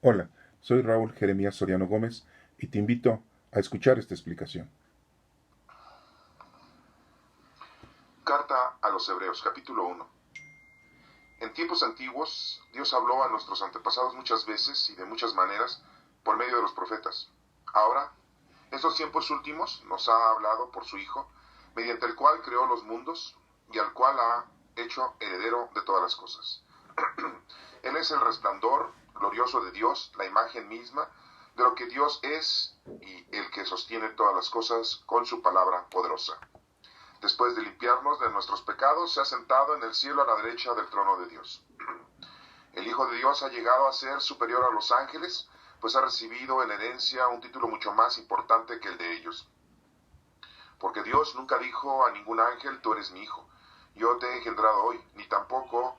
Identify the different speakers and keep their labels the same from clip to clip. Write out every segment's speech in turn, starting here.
Speaker 1: Hola, soy Raúl Jeremías Soriano Gómez y te invito a escuchar esta explicación.
Speaker 2: Carta a los Hebreos, capítulo 1. En tiempos antiguos, Dios habló a nuestros antepasados muchas veces y de muchas maneras por medio de los profetas. Ahora, estos tiempos últimos, nos ha hablado por su Hijo, mediante el cual creó los mundos y al cual ha hecho heredero de todas las cosas. Él es el resplandor glorioso de Dios, la imagen misma de lo que Dios es y el que sostiene todas las cosas con su palabra poderosa. Después de limpiarnos de nuestros pecados, se ha sentado en el cielo a la derecha del trono de Dios. El Hijo de Dios ha llegado a ser superior a los ángeles, pues ha recibido en herencia un título mucho más importante que el de ellos. Porque Dios nunca dijo a ningún ángel, tú eres mi hijo, yo te he engendrado hoy, ni tampoco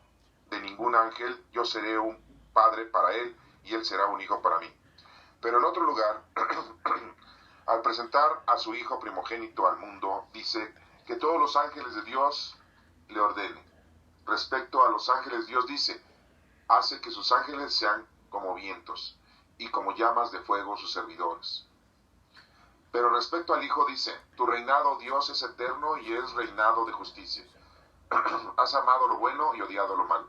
Speaker 2: de ningún ángel, yo seré un padre para él y él será un hijo para mí. Pero en otro lugar, al presentar a su hijo primogénito al mundo, dice que todos los ángeles de Dios le ordenen. Respecto a los ángeles, Dios dice, hace que sus ángeles sean como vientos y como llamas de fuego sus servidores. Pero respecto al Hijo dice, tu reinado, Dios, es eterno y es reinado de justicia. Has amado lo bueno y odiado lo malo.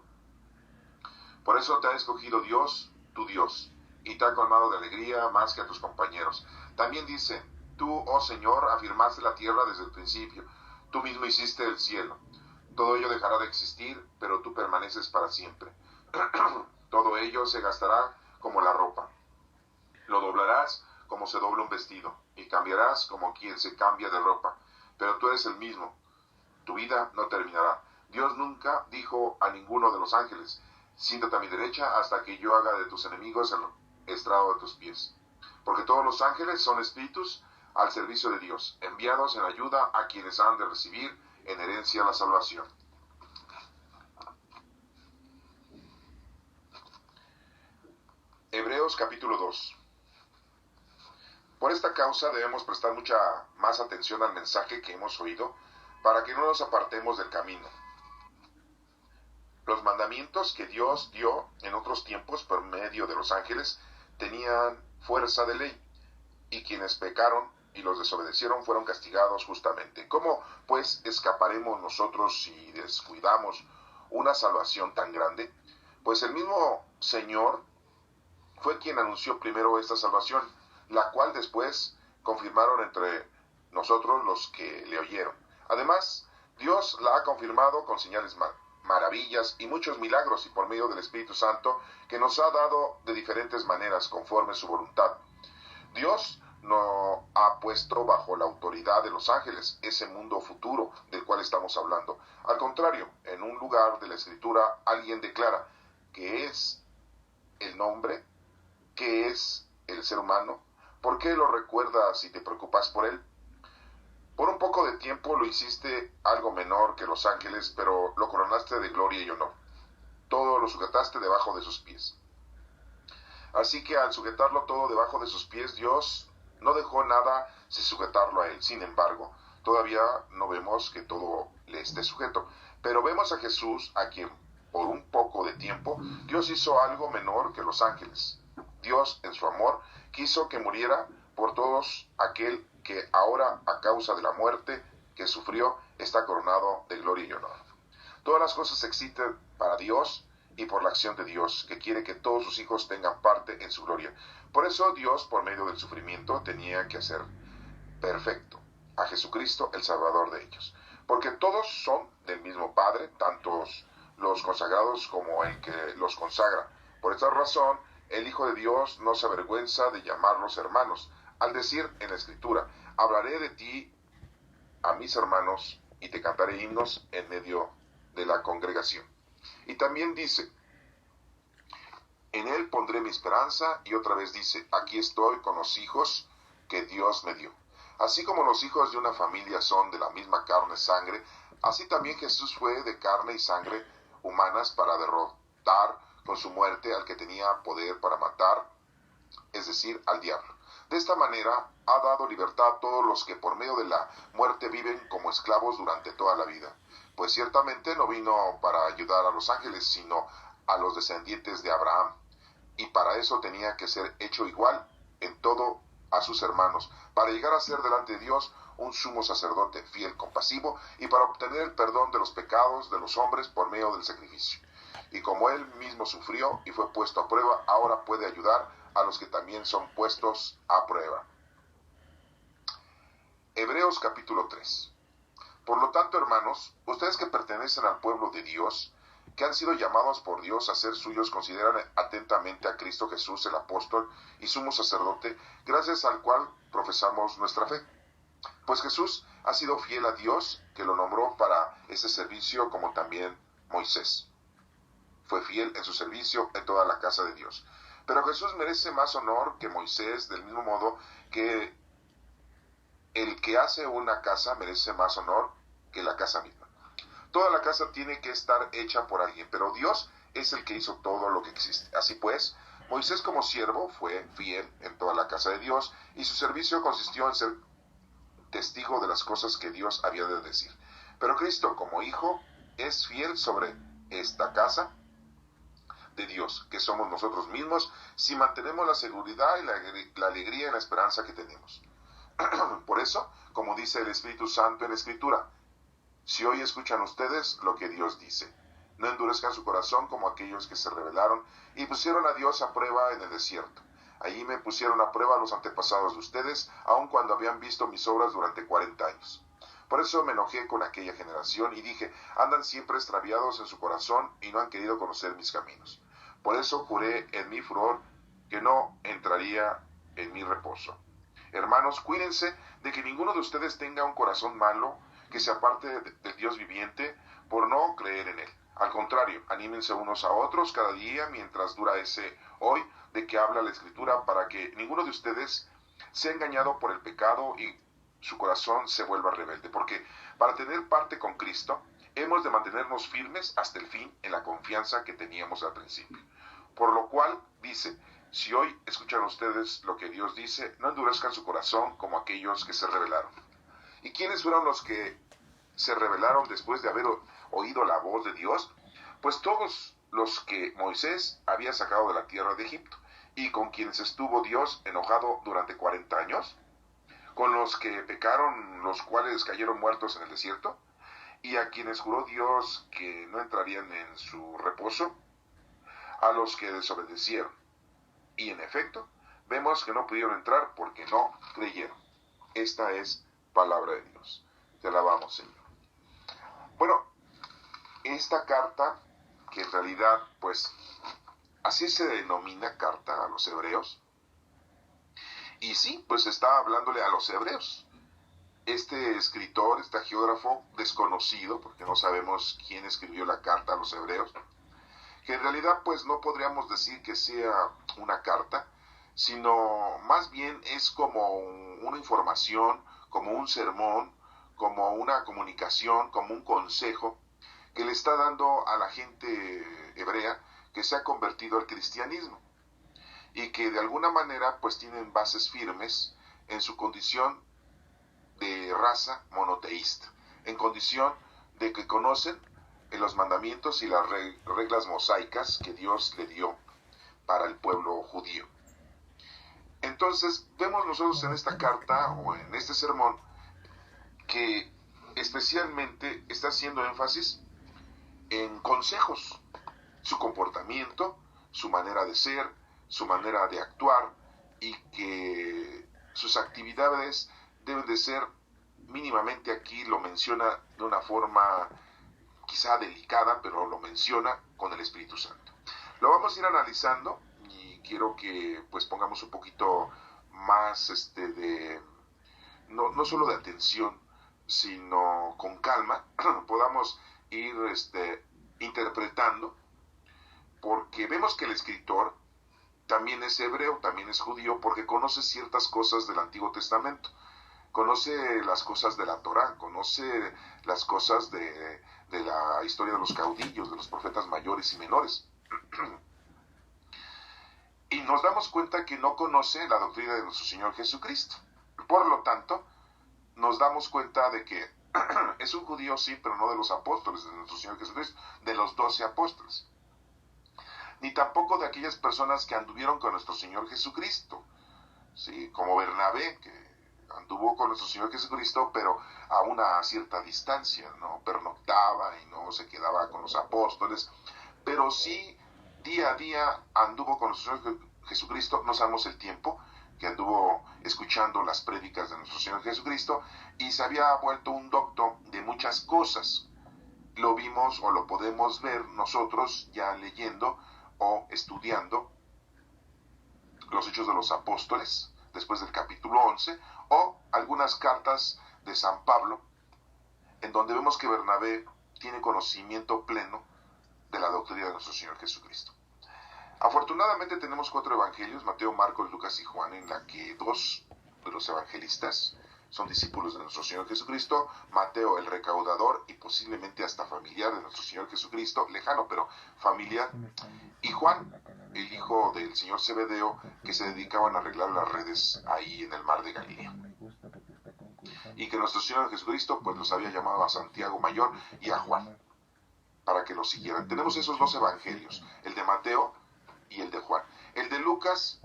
Speaker 2: Por eso te ha escogido Dios, tu Dios, y te ha colmado de alegría más que a tus compañeros. También dice, tú, oh Señor, afirmaste la tierra desde el principio, tú mismo hiciste el cielo. Todo ello dejará de existir, pero tú permaneces para siempre. Todo ello se gastará como la ropa. Lo doblarás como se dobla un vestido, y cambiarás como quien se cambia de ropa. Pero tú eres el mismo, tu vida no terminará. Dios nunca dijo a ninguno de los ángeles, siéntate a mi derecha hasta que yo haga de tus enemigos el estrado de tus pies. Porque todos los ángeles son espíritus al servicio de Dios, enviados en ayuda a quienes han de recibir en herencia la salvación. Hebreos capítulo 2. Por esta causa debemos prestar mucha más atención al mensaje que hemos oído, para que no nos apartemos del camino. Los mandamientos que Dios dio en otros tiempos por medio de los ángeles tenían fuerza de ley, y quienes pecaron y los desobedecieron fueron castigados justamente. ¿Cómo, pues, escaparemos nosotros si descuidamos una salvación tan grande? Pues el mismo Señor fue quien anunció primero esta salvación, la cual después confirmaron entre nosotros los que le oyeron. Además, Dios la ha confirmado con señales maravillas y muchos milagros y por medio del Espíritu Santo que nos ha dado de diferentes maneras conforme su voluntad. Dios no ha puesto bajo la autoridad de los ángeles ese mundo futuro del cual estamos hablando. Al contrario, en un lugar de la Escritura alguien declara que es el nombre, que es el ser humano. ¿Por qué lo recuerdas y te preocupas por él? Por un poco de tiempo lo hiciste algo menor que los ángeles, pero lo coronaste de gloria y honor. Todo lo sujetaste debajo de sus pies. Así que al sujetarlo todo debajo de sus pies, Dios no dejó nada sin sujetarlo a él. Sin embargo, todavía no vemos que todo le esté sujeto. Pero vemos a Jesús, a quien por un poco de tiempo Dios hizo algo menor que los ángeles. Dios, en su amor, quiso que muriera por todos aquel que ahora, a causa de la muerte que sufrió, está coronado de gloria y honor. Todas las cosas existen para Dios y por la acción de Dios, que quiere que todos sus hijos tengan parte en su gloria. Por eso Dios, por medio del sufrimiento, tenía que hacer perfecto a Jesucristo, el Salvador de ellos. Porque todos son del mismo Padre, tantos los consagrados como el que los consagra. Por esta razón, el Hijo de Dios no se avergüenza de llamarlos hermanos, al decir en la Escritura, hablaré de ti a mis hermanos y te cantaré himnos en medio de la congregación. Y también dice, en él pondré mi esperanza, y otra vez dice, aquí estoy con los hijos que Dios me dio. Así como los hijos de una familia son de la misma carne y sangre, así también Jesús fue de carne y sangre humanas para derrotar con su muerte al que tenía poder para matar, es decir, al diablo. De esta manera ha dado libertad a todos los que por medio de la muerte viven como esclavos durante toda la vida. Pues ciertamente no vino para ayudar a los ángeles, sino a los descendientes de Abraham. y para eso tenía que ser hecho igual en todo a sus hermanos, para llegar a ser delante de Dios un sumo sacerdote fiel, compasivo, y para obtener el perdón de los pecados de los hombres por medio del sacrificio. Y como él mismo sufrió y fue puesto a prueba, ahora puede ayudar a los que también son puestos a prueba. Hebreos capítulo 3. Por lo tanto, hermanos, ustedes que pertenecen al pueblo de Dios, que han sido llamados por Dios a ser suyos, consideran atentamente a Cristo Jesús, el apóstol y sumo sacerdote, gracias al cual profesamos nuestra fe. Pues Jesús ha sido fiel a Dios, que lo nombró para ese servicio, como también Moisés fue fiel en su servicio en toda la casa de Dios. Pero Jesús merece más honor que Moisés, del mismo modo que el que hace una casa merece más honor que la casa misma. Toda la casa tiene que estar hecha por alguien, pero Dios es el que hizo todo lo que existe. Así pues, Moisés como siervo fue fiel en toda la casa de Dios, y su servicio consistió en ser testigo de las cosas que Dios había de decir. Pero Cristo como hijo es fiel sobre esta casa de Dios, que somos nosotros mismos, si mantenemos la seguridad y la alegría y la esperanza que tenemos. Por eso, como dice el Espíritu Santo en la Escritura, si hoy escuchan ustedes lo que Dios dice, no endurezcan su corazón como aquellos que se rebelaron y pusieron a Dios a prueba en el desierto. Allí me pusieron a prueba los antepasados de ustedes, aun cuando habían visto mis obras durante 40 años. Por eso me enojé con aquella generación y dije, andan siempre extraviados en su corazón y no han querido conocer mis caminos. Por eso juré en mi furor que no entraría en mi reposo. Hermanos, cuídense de que ninguno de ustedes tenga un corazón malo que se aparte del Dios viviente por no creer en Él. Al contrario, anímense unos a otros cada día mientras dura ese hoy de que habla la Escritura, para que ninguno de ustedes sea engañado por el pecado y su corazón se vuelva rebelde. Porque para tener parte con Cristo, hemos de mantenernos firmes hasta el fin en la confianza que teníamos al principio. Por lo cual, dice, si hoy escuchan ustedes lo que Dios dice, no endurezcan su corazón como aquellos que se rebelaron. ¿Y quiénes fueron los que se rebelaron después de haber oído la voz de Dios? Pues todos los que Moisés había sacado de la tierra de Egipto, y con quienes estuvo Dios enojado durante 40 años, con los que pecaron, los cuales cayeron muertos en el desierto, y a quienes juró Dios que no entrarían en su reposo, a los que desobedecieron. Y en efecto, vemos que no pudieron entrar porque no creyeron. Esta es palabra de Dios. Te alabamos, Señor. Bueno, esta carta, que en realidad, pues, así se denomina carta a los hebreos, y sí, pues está hablándole a los hebreos. Este escritor, este geógrafo desconocido, porque no sabemos quién escribió la carta a los hebreos, que en realidad pues no podríamos decir que sea una carta, sino más bien es como una información, como un sermón, como una comunicación, como un consejo que le está dando a la gente hebrea que se ha convertido al cristianismo y que de alguna manera pues tienen bases firmes en su condición de raza monoteísta, en condición de que conocen los mandamientos y las reglas mosaicas que Dios le dio para el pueblo judío. Entonces vemos nosotros en esta carta o en este sermón que especialmente está haciendo énfasis en consejos, su comportamiento, su manera de ser, su manera de actuar, y que sus actividades deben de ser mínimamente, aquí lo menciona de una forma quizá delicada, pero lo menciona con el Espíritu Santo. Lo vamos a ir analizando y quiero que pues pongamos un poquito más no solo de atención, sino con calma, podamos ir interpretando, porque vemos que el escritor también es hebreo, también es judío, porque conoce ciertas cosas del Antiguo Testamento, conoce las cosas de la Torá, conoce las cosas de la historia de los caudillos, de los profetas mayores y menores. Y nos damos cuenta que no conoce la doctrina de nuestro Señor Jesucristo. Por lo tanto, nos damos cuenta de que es un judío, sí, pero no de los apóstoles de nuestro Señor Jesucristo, de los 12 apóstoles. ni tampoco de aquellas personas que anduvieron con nuestro Señor Jesucristo, ¿sí? Como Bernabé, que anduvo con nuestro Señor Jesucristo, pero a una cierta distancia, ¿no? Pernoctaba y no se quedaba con los apóstoles, pero sí día a día anduvo con nuestro Señor Jesucristo. No sabemos el tiempo que anduvo escuchando las prédicas de nuestro Señor Jesucristo, y se había vuelto un docto de muchas cosas. Lo vimos o lo podemos ver nosotros ya leyendo o estudiando los Hechos de los Apóstoles, después del capítulo 11, o algunas cartas de San Pablo, en donde vemos que Bernabé tiene conocimiento pleno de la doctrina de nuestro Señor Jesucristo. Afortunadamente tenemos 4 evangelios, Mateo, Marcos, Lucas y Juan, en la que 2 de los evangelistas son discípulos de nuestro Señor Jesucristo. Mateo, el recaudador y posiblemente hasta familiar de nuestro Señor Jesucristo, lejano pero familiar, y Juan, el hijo del señor Zebedeo, que se dedicaban a arreglar las redes ahí en el mar de Galilea, y que nuestro Señor Jesucristo pues los había llamado a Santiago Mayor y a Juan para que lo siguieran. Tenemos esos 2 evangelios, el de Mateo y el de Juan. El de Lucas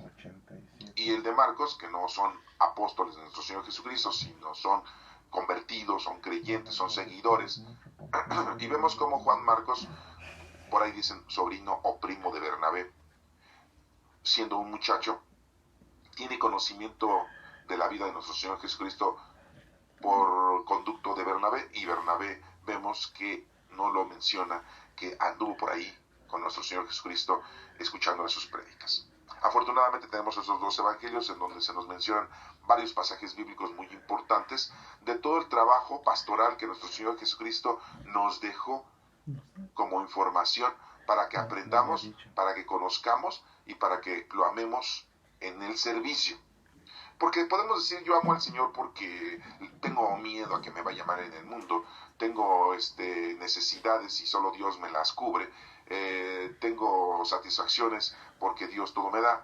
Speaker 2: y el de Marcos, que no son apóstoles de nuestro Señor Jesucristo, sino son convertidos, son creyentes, son seguidores. Y vemos como Juan Marcos, por ahí dicen sobrino o primo de Bernabé, siendo un muchacho, tiene conocimiento de la vida de nuestro Señor Jesucristo por conducto de Bernabé, y Bernabé vemos que no lo menciona, que anduvo por ahí con nuestro Señor Jesucristo escuchando sus prédicas. Afortunadamente tenemos esos 2 evangelios en donde se nos mencionan varios pasajes bíblicos muy importantes de todo el trabajo pastoral que nuestro Señor Jesucristo nos dejó como información para que aprendamos, para que conozcamos y para que lo amemos en el servicio. Porque podemos decir, yo amo al Señor porque tengo miedo a que me vaya mal en el mundo, tengo necesidades y solo Dios me las cubre, tengo satisfacciones porque Dios todo me da,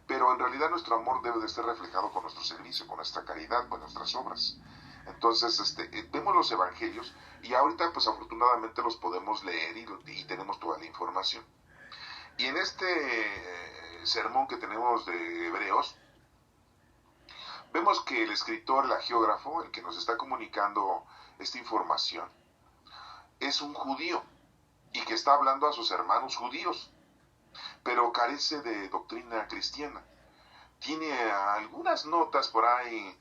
Speaker 2: pero en realidad nuestro amor debe de ser reflejado con nuestro servicio, con nuestra caridad, con nuestras obras. Entonces, vemos los evangelios y ahorita pues afortunadamente los podemos leer y tenemos toda la información. Y en este sermón que tenemos de Hebreos, vemos que el escritor, el hagiógrafo, el que nos está comunicando esta información, es un judío y que está hablando a sus hermanos judíos, pero carece de doctrina cristiana. Tiene algunas notas por ahí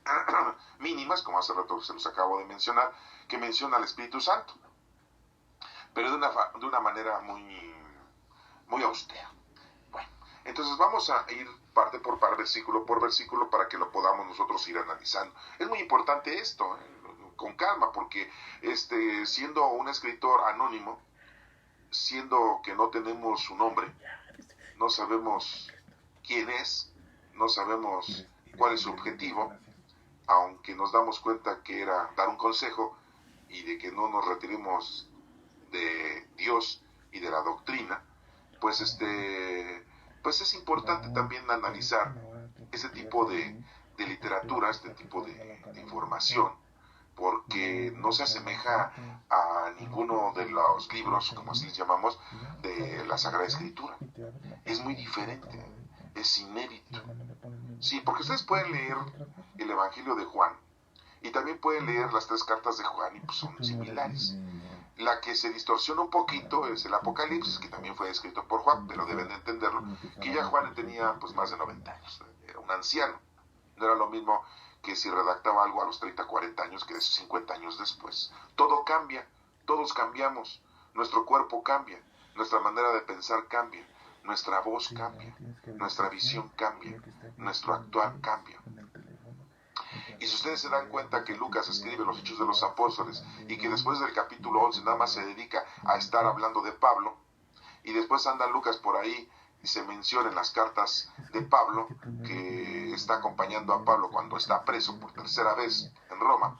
Speaker 2: mínimas, como hace rato se los acabo de mencionar, que menciona al Espíritu Santo, pero de una manera muy austera. Bueno, entonces vamos a ir parte por parte, versículo por versículo, para que lo podamos nosotros ir analizando. Es muy importante esto, con calma, porque siendo un escritor anónimo, siendo que no tenemos su nombre, no sabemos quién es, no sabemos cuál es su objetivo, aunque nos damos cuenta que era dar un consejo y de que no nos retiremos de Dios y de la doctrina, pues es importante también analizar ese tipo de literatura, este tipo de información, porque no se asemeja a ninguno de los libros, como así les llamamos, de la Sagrada Escritura. Es muy diferente, es inédito. Sí, porque ustedes pueden leer el Evangelio de Juan y también pueden leer las 3 cartas de Juan y pues son similares. La que se distorsiona un poquito es el Apocalipsis, que también fue escrito por Juan, pero deben de entenderlo, que ya Juan tenía pues más de 90 años, era un anciano. No era lo mismo que si redactaba algo a los 30, 40 años que de 50 años después. Todo cambia, todos cambiamos, nuestro cuerpo cambia, nuestra manera de pensar cambia, nuestra voz cambia, nuestra visión cambia, nuestro actuar cambia. Y si ustedes se dan cuenta que Lucas escribe los Hechos de los Apóstoles y que después del capítulo 11 nada más se dedica a estar hablando de Pablo, y después anda Lucas por ahí y se menciona en las cartas de Pablo que está acompañando a Pablo cuando está preso por 3ª vez en Roma,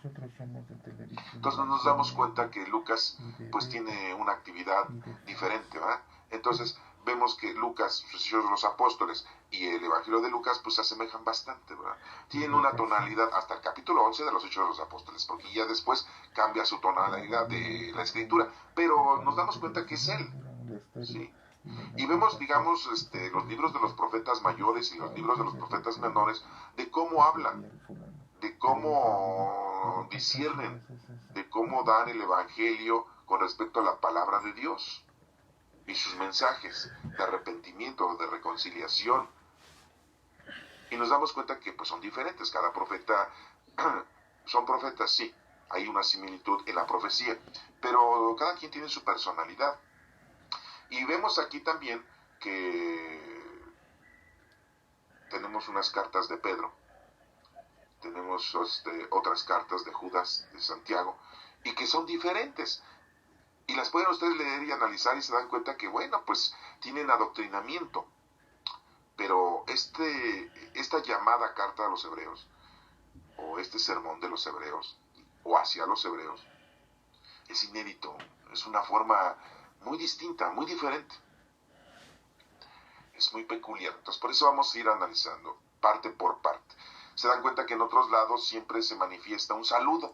Speaker 2: entonces nos damos cuenta que Lucas pues tiene una actividad diferente, ¿verdad? Entonces vemos que Lucas, los Hechos de los Apóstoles y el Evangelio de Lucas pues se asemejan bastante, ¿verdad? Tienen una tonalidad hasta el capítulo 11 de los Hechos de los Apóstoles, porque ya después cambia su tonalidad de la escritura, pero nos damos cuenta que es él, ¿sí? Y vemos, digamos, los libros de los profetas mayores y los libros de los profetas menores, de cómo hablan, de cómo disciernen, de cómo dan el evangelio con respecto a la palabra de Dios y sus mensajes de arrepentimiento, de reconciliación. Y nos damos cuenta que pues son diferentes. Cada profeta, son profetas, sí, hay una similitud en la profecía, pero cada quien tiene su personalidad. Y vemos aquí también que tenemos unas cartas de Pedro, tenemos otras cartas de Judas, de Santiago, y que son diferentes. Y las pueden ustedes leer y analizar y se dan cuenta que, bueno, pues tienen adoctrinamiento. Pero esta llamada carta a los hebreos, o este sermón de los hebreos, o hacia los hebreos, es inédito, es una forma muy distinta, muy diferente. Es muy peculiar. Entonces por eso vamos a ir analizando parte por parte. Se dan cuenta que en otros lados siempre se manifiesta un saludo.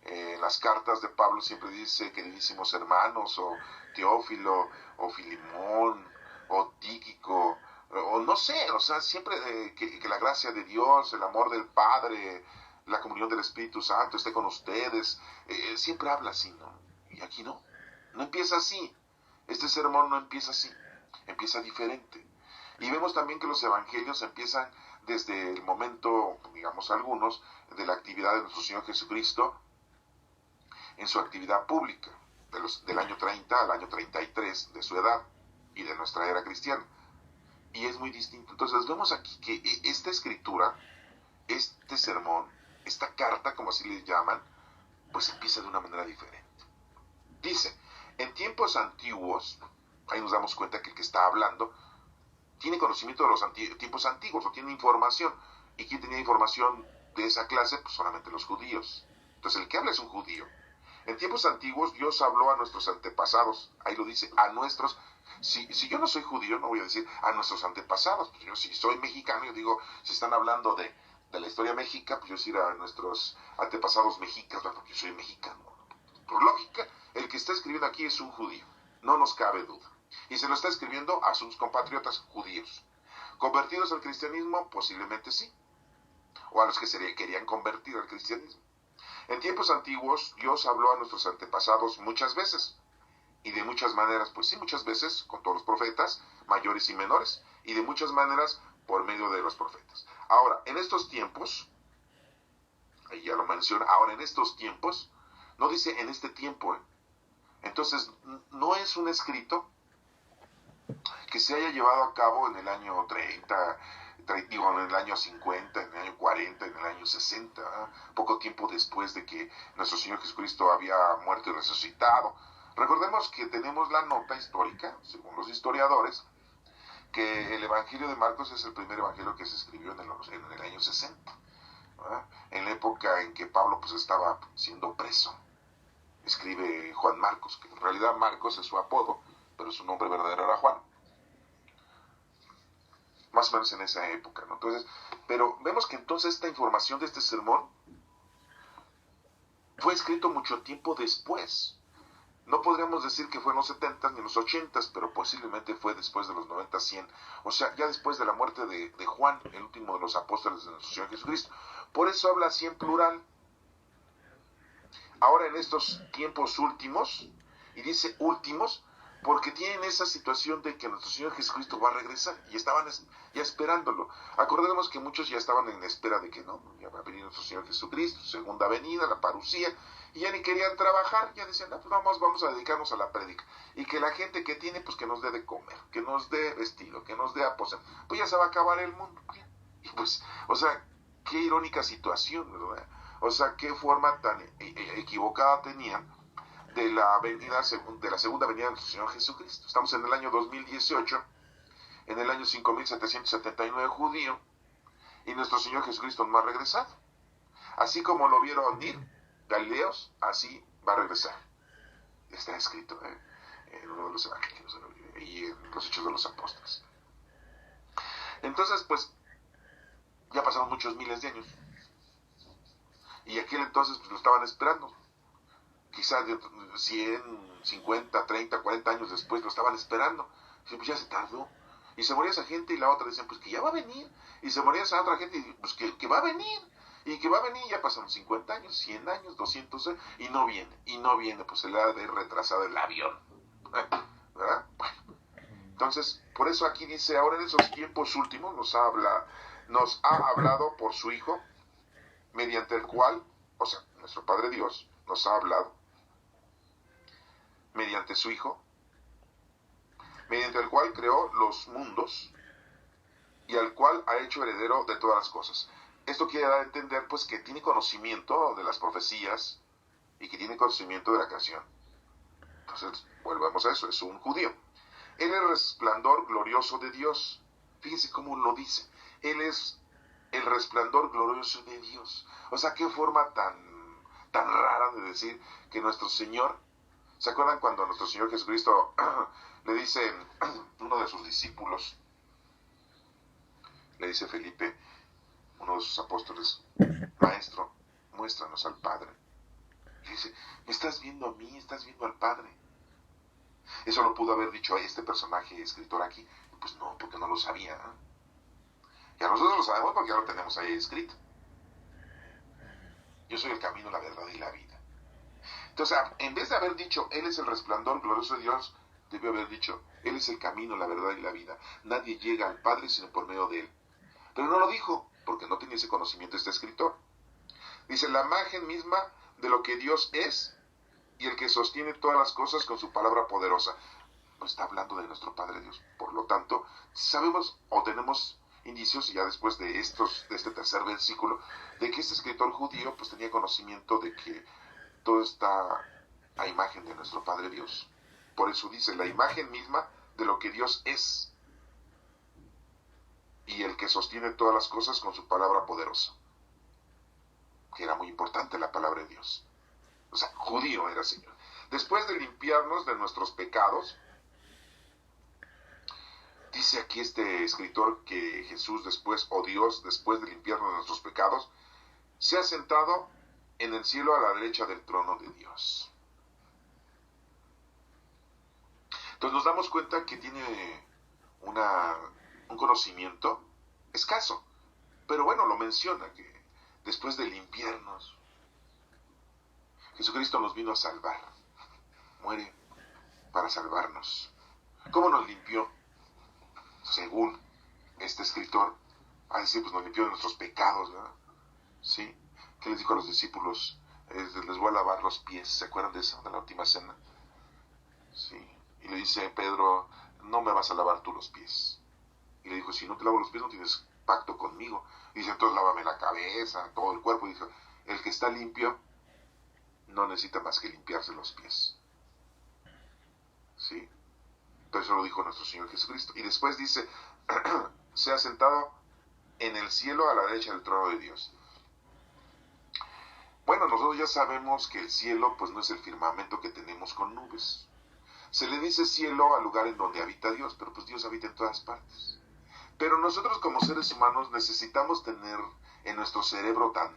Speaker 2: En las cartas de Pablo siempre dice queridísimos hermanos, o Teófilo, o Filimón, o Tíquico, o no sé, o sea, siempre que la gracia de Dios, el amor del Padre, la comunión del Espíritu Santo esté con ustedes. Siempre habla así, ¿no? Y aquí no, no empieza así. Este sermón no empieza así, empieza diferente. Y vemos también que los evangelios empiezan desde el momento, digamos algunos, de la actividad de nuestro Señor Jesucristo en su actividad pública, del año 30 al año 33 de su edad y de nuestra era cristiana. Y es muy distinto. Entonces vemos aquí que esta escritura, este sermón, esta carta, como así le llaman, pues empieza de una manera diferente. Dice, en tiempos antiguos, ahí nos damos cuenta que el que está hablando tiene conocimiento de los tiempos antiguos, o tiene información. ¿Y quién tenía información de esa clase? Pues solamente los judíos. Entonces el que habla es un judío. En tiempos antiguos Dios habló a nuestros antepasados. Ahí lo dice, a nuestros. Si yo no soy judío, no voy a decir a nuestros antepasados. Pues yo, si soy mexicano, yo digo, si están hablando de la historia mexica, pues yo decir a nuestros antepasados mexicas, porque yo soy mexicano. Por lógica, el que está escribiendo aquí es un judío. No nos cabe duda. Y se lo está escribiendo a sus compatriotas judíos. ¿Convertidos al cristianismo? Posiblemente sí. O a los que se querían convertir al cristianismo. En tiempos antiguos, Dios habló a nuestros antepasados muchas veces, y de muchas maneras, pues sí, muchas veces, con todos los profetas, mayores y menores, y de muchas maneras por medio de los profetas. Ahora, en estos tiempos, ahí ya lo menciona, ahora en estos tiempos, no dice en este tiempo, entonces no es un escrito que se haya llevado a cabo en el año 30, en el año 50, en el año 40, en el año 60, poco tiempo después de que nuestro Señor Jesucristo había muerto y resucitado. Recordemos que tenemos la nota histórica, según los historiadores, que el Evangelio de Marcos es el primer evangelio que se escribió en el año 60, en la época en que Pablo pues estaba siendo preso. Escribe Juan Marcos, que en realidad Marcos es su apodo, pero su nombre verdadero era Juan. Más o menos en esa época, ¿no? Entonces, pero vemos que entonces esta información de este sermón fue escrito mucho tiempo después. No podríamos decir que fue en los 70 ni en los 80, pero posiblemente fue después de los 90, 100. O sea, ya después de la muerte de Juan, el último de los apóstoles de nuestro Señor Jesucristo. Por eso habla así en plural. Ahora en estos tiempos últimos, y dice últimos, porque tienen esa situación de que nuestro Señor Jesucristo va a regresar, y estaban ya esperándolo. Acordemos que muchos ya estaban en espera de que no, ya va a venir nuestro Señor Jesucristo, segunda venida, la parucía, y ya ni querían trabajar, ya decían, no, pues vamos a dedicarnos a la prédica, y que la gente que tiene, pues que nos dé de comer, que nos dé vestido, que nos dé aposento, pues ya se va a acabar el mundo. Y pues, o sea, qué irónica situación, ¿verdad? O sea, qué forma tan equivocada tenían de la segunda venida de nuestro Señor Jesucristo. Estamos en el año 2018, en el año 5779 judío, y nuestro Señor Jesucristo no ha regresado. Así como lo vieron ir Galileos, así va a regresar. Está escrito en uno de los evangelios y en los Hechos de los Apóstoles. Entonces, pues, ya pasaron muchos miles de años. Y aquel entonces pues, lo estaban esperando. quizás de 100, 50, 30, 40 años después lo estaban esperando. Y pues ya se tardó. Y se moría esa gente y la otra decían, pues que ya va a venir. Y se moría esa otra gente y pues que va a venir. Y que va a venir, ya pasaron 50 años, 100 años, 200 años, y no viene, pues se le ha de retrasado el avión. ¿Verdad? Bueno. Entonces, por eso aquí dice, ahora en esos tiempos últimos nos ha hablado por su Hijo, mediante el cual, o sea, nuestro Padre Dios nos ha hablado, mediante su Hijo, mediante el cual creó los mundos y al cual ha hecho heredero de todas las cosas. Esto quiere dar a entender pues que tiene conocimiento de las profecías y que tiene conocimiento de la creación. Entonces, volvemos a eso, es un judío. Él es el resplandor glorioso de Dios. Fíjense cómo lo dice. Él es el resplandor glorioso de Dios. O sea, qué forma tan rara de decir que nuestro Señor... ¿Se acuerdan cuando nuestro Señor Jesucristo le dice uno de sus discípulos, le dice Felipe, uno de sus apóstoles, Maestro, muéstranos al Padre? Le dice, ¿me estás viendo a mí? ¿Estás viendo al Padre? Eso lo pudo haber dicho este personaje escritor aquí. Pues no, porque no lo sabía. Y a nosotros lo sabemos porque ya lo tenemos ahí escrito. Yo soy el camino, la verdad y la vida. Entonces, en vez de haber dicho, Él es el resplandor glorioso de Dios, debió haber dicho, Él es el camino, la verdad y la vida. Nadie llega al Padre sino por medio de Él. Pero no lo dijo, porque no tenía ese conocimiento este escritor. Dice, la imagen misma de lo que Dios es y el que sostiene todas las cosas con su palabra poderosa. No está hablando de nuestro Padre Dios. Por lo tanto, sabemos o tenemos indicios, ya después de este tercer versículo, de que este escritor judío pues tenía conocimiento de que todo está a imagen de nuestro Padre Dios. Por eso dice, la imagen misma de lo que Dios es y el que sostiene todas las cosas con su palabra poderosa. Que era muy importante la palabra de Dios. O sea, judío era Señor. Después de limpiarnos de nuestros pecados, dice aquí este escritor que Jesús después, o Dios, después de limpiarnos de nuestros pecados, se ha sentado en el cielo a la derecha del trono de Dios. Entonces nos damos cuenta que tiene un conocimiento escaso, pero bueno, lo menciona, que después de limpiarnos, Jesucristo nos vino a salvar, muere para salvarnos. ¿Cómo nos limpió? Según este escritor, a decir, pues nos limpió de nuestros pecados, ¿verdad? ¿Sí? ¿Qué les dijo a los discípulos? Les voy a lavar los pies. ¿Se acuerdan de eso, de la última cena? Sí. Y le dice Pedro, no me vas a lavar tú los pies. Y le dijo, si no te lavo los pies no tienes pacto conmigo. Y dice, entonces lávame la cabeza, todo el cuerpo. Y dijo, el que está limpio no necesita más que limpiarse los pies. ¿Sí? Pero eso lo dijo nuestro Señor Jesucristo. Y después dice, se ha sentado en el cielo a la derecha del trono de Dios. Bueno, nosotros ya sabemos que el cielo pues no es el firmamento que tenemos con nubes. Se le dice cielo al lugar en donde habita Dios, pero pues Dios habita en todas partes. Pero nosotros como seres humanos necesitamos tener en nuestro cerebro tan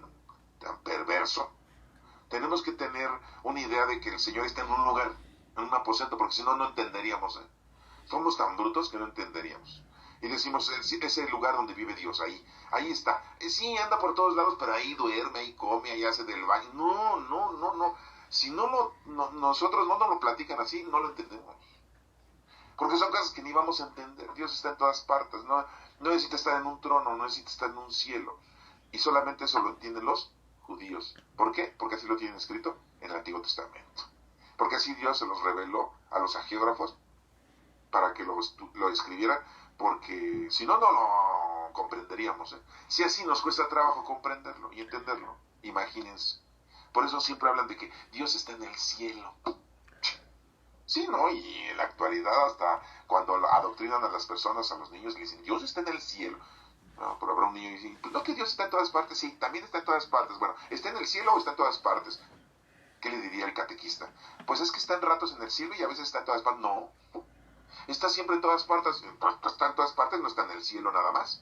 Speaker 2: perverso, tenemos que tener una idea de que el Señor está en un lugar, en un aposento, porque si no, no entenderíamos. Somos tan brutos que no entenderíamos. Y decimos, ese lugar donde vive Dios, ahí está. Sí, anda por todos lados, pero ahí duerme, ahí come, ahí hace del baño. No. Si nosotros no nos lo platican así, no lo entendemos. Porque son cosas que ni vamos a entender. Dios está en todas partes. No necesita estar en un trono, no necesita estar en un cielo. Y solamente eso lo entienden los judíos. ¿Por qué? Porque así lo tienen escrito en el Antiguo Testamento. Porque así Dios se los reveló a los hagiógrafos para que lo escribieran, porque si no, no lo comprenderíamos. Si así nos cuesta trabajo comprenderlo y entenderlo, imagínense. Por eso siempre hablan de que Dios está en el cielo. Sí, ¿no? Y en la actualidad, hasta cuando adoctrinan a las personas, a los niños, le dicen, Dios está en el cielo. No, pero habrá un niño y dice, pues no, que Dios está en todas partes. Sí, también está en todas partes. Bueno, ¿está en el cielo o está en todas partes? ¿Qué le diría el catequista? Pues es que está en ratos en el cielo y a veces está en todas partes. No, está siempre en todas partes. Pues está en todas partes, no está en el cielo nada más.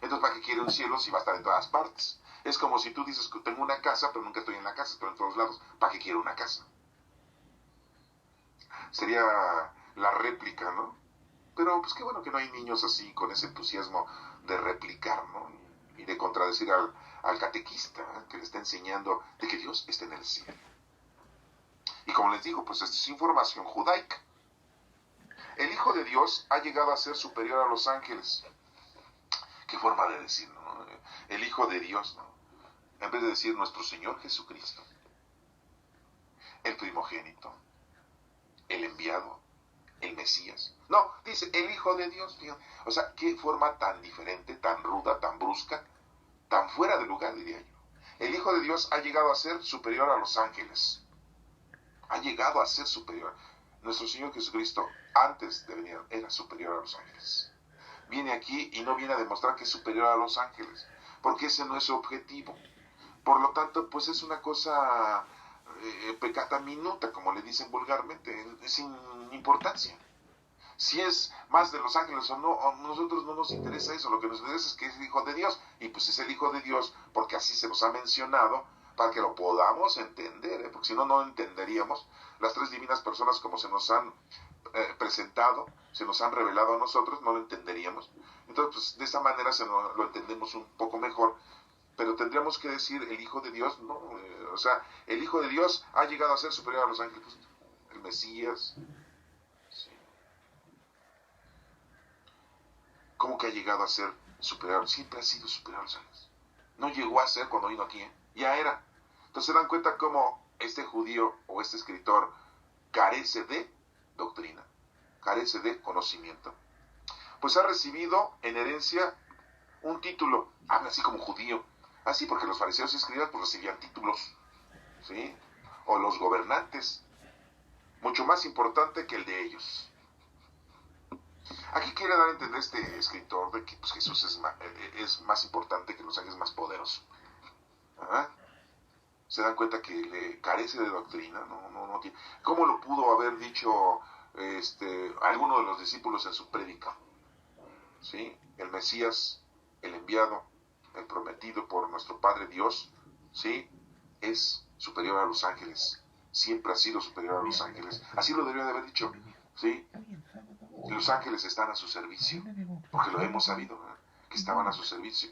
Speaker 2: Entonces, ¿para qué quiere un cielo si va a estar en todas partes? Es como si tú dices que tengo una casa, pero nunca estoy en la casa, estoy en todos lados. ¿Para qué quiero una casa? sería la réplica, ¿no? Pero pues qué bueno que no hay niños así con ese entusiasmo de replicar, ¿no? Y de contradecir al catequista, ¿eh? Que le está enseñando de que Dios está en el cielo. Y como les digo, pues esta es información judaica. El Hijo de Dios ha llegado a ser superior a los ángeles. Qué forma de decirlo, ¿no? El Hijo de Dios, ¿no? En vez de decir nuestro Señor Jesucristo, el primogénito, el enviado, el Mesías. No, dice el Hijo de Dios. Fíjate. O sea, qué forma tan diferente, tan ruda, tan brusca, tan fuera de lugar, diría yo. El Hijo de Dios ha llegado a ser superior a los ángeles. Ha llegado a ser superior. Nuestro Señor Jesucristo, antes de venir, era superior a los ángeles. Viene aquí y no viene a demostrar que es superior a los ángeles, porque ese no es su objetivo. Por lo tanto, pues es una cosa pecata minuta, como le dicen vulgarmente, sin importancia. Si es más de los ángeles o no, a nosotros no nos interesa eso. Lo que nos interesa es que es el Hijo de Dios, y pues es el Hijo de Dios porque así se nos ha mencionado, para que lo podamos entender, porque si no, no entenderíamos las tres divinas personas como se nos han presentado, se nos han revelado a nosotros, no lo entenderíamos. Entonces, pues, de esta manera lo entendemos un poco mejor, pero tendríamos que decir el Hijo de Dios, no, o sea, el Hijo de Dios ha llegado a ser superior a los ángeles, pues, el Mesías. Sí. ¿Cómo que ha llegado a ser superior? Siempre ha sido superior a los ángeles. No llegó a ser cuando vino aquí, ya era. Entonces se dan cuenta cómo este judío o este escritor carece de doctrina, carece de conocimiento. Pues ha recibido en herencia un título, habla así como judío, así porque los fariseos y escribas pues recibían títulos, ¿sí? O los gobernantes, mucho más importante que el de ellos. Aquí quiere dar a entender este escritor de que pues, Jesús es más importante que los ángeles, más poderoso. ¿Ah? Se dan cuenta que le carece de doctrina, no tiene. ¿Cómo lo pudo haber dicho alguno de los discípulos en su prédica? ¿Sí? El Mesías, el enviado, el prometido por nuestro Padre Dios, ¿sí? Es superior a los ángeles. Siempre ha sido superior a los ángeles. Así lo debería de haber dicho, ¿sí? Los ángeles están a su servicio, porque lo hemos sabido, ¿verdad? Que estaban a su servicio.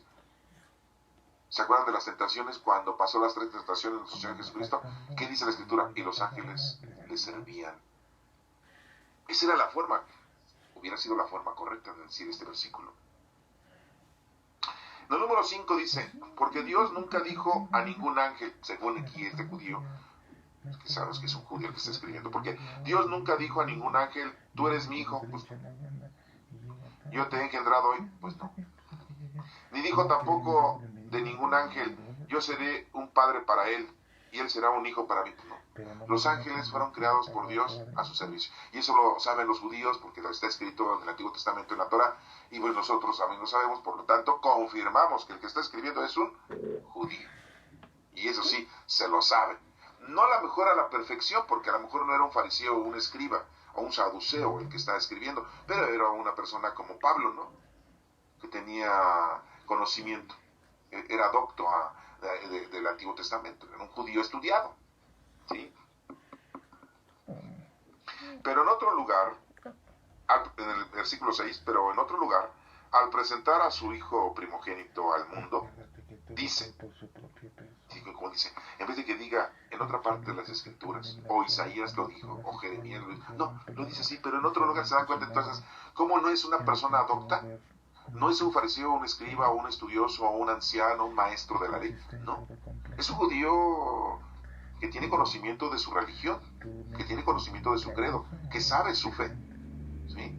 Speaker 2: ¿Se acuerdan de las tentaciones cuando pasó las tres tentaciones de nuestro Señor Jesucristo? ¿Qué dice la Escritura? Y los ángeles le servían. Esa era la forma, hubiera sido la forma correcta de decir este versículo. En el número 5 dice, porque Dios nunca dijo a ningún ángel, según aquí este judío, que sabes que es un judío que está escribiendo, porque Dios nunca dijo a ningún ángel, tú eres mi hijo, pues yo te he engendrado hoy, pues no. Ni dijo tampoco de ningún ángel, yo seré un padre para él y él será un hijo para mí, pues no. Los ángeles fueron creados por Dios a su servicio. Y eso lo saben los judíos porque está escrito en el Antiguo Testamento, en la Torah, y pues nosotros también lo sabemos, por lo tanto confirmamos que el que está escribiendo es un judío. Y eso sí, se lo sabe. No a lo mejor a la perfección, porque a lo mejor no era un fariseo o un escriba o un saduceo el que estaba escribiendo, pero era una persona como Pablo, ¿no? Que tenía conocimiento, era docto del Antiguo Testamento, era un judío estudiado, ¿sí? Pero en otro lugar, en el versículo 6, pero en otro lugar, al presentar a su hijo primogénito al mundo, dice, como dice, en vez de que diga en otra parte de las Escrituras, o Isaías lo dijo, o Jeremías lo dijo, no, lo dice así, pero en otro lugar se dan cuenta entonces, ¿cómo no es una persona adopta? No es un fariseo, un escriba, un estudioso, un anciano, un maestro de la ley, no. Es un judío que tiene conocimiento de su religión, que tiene conocimiento de su credo, que sabe su fe, ¿sí?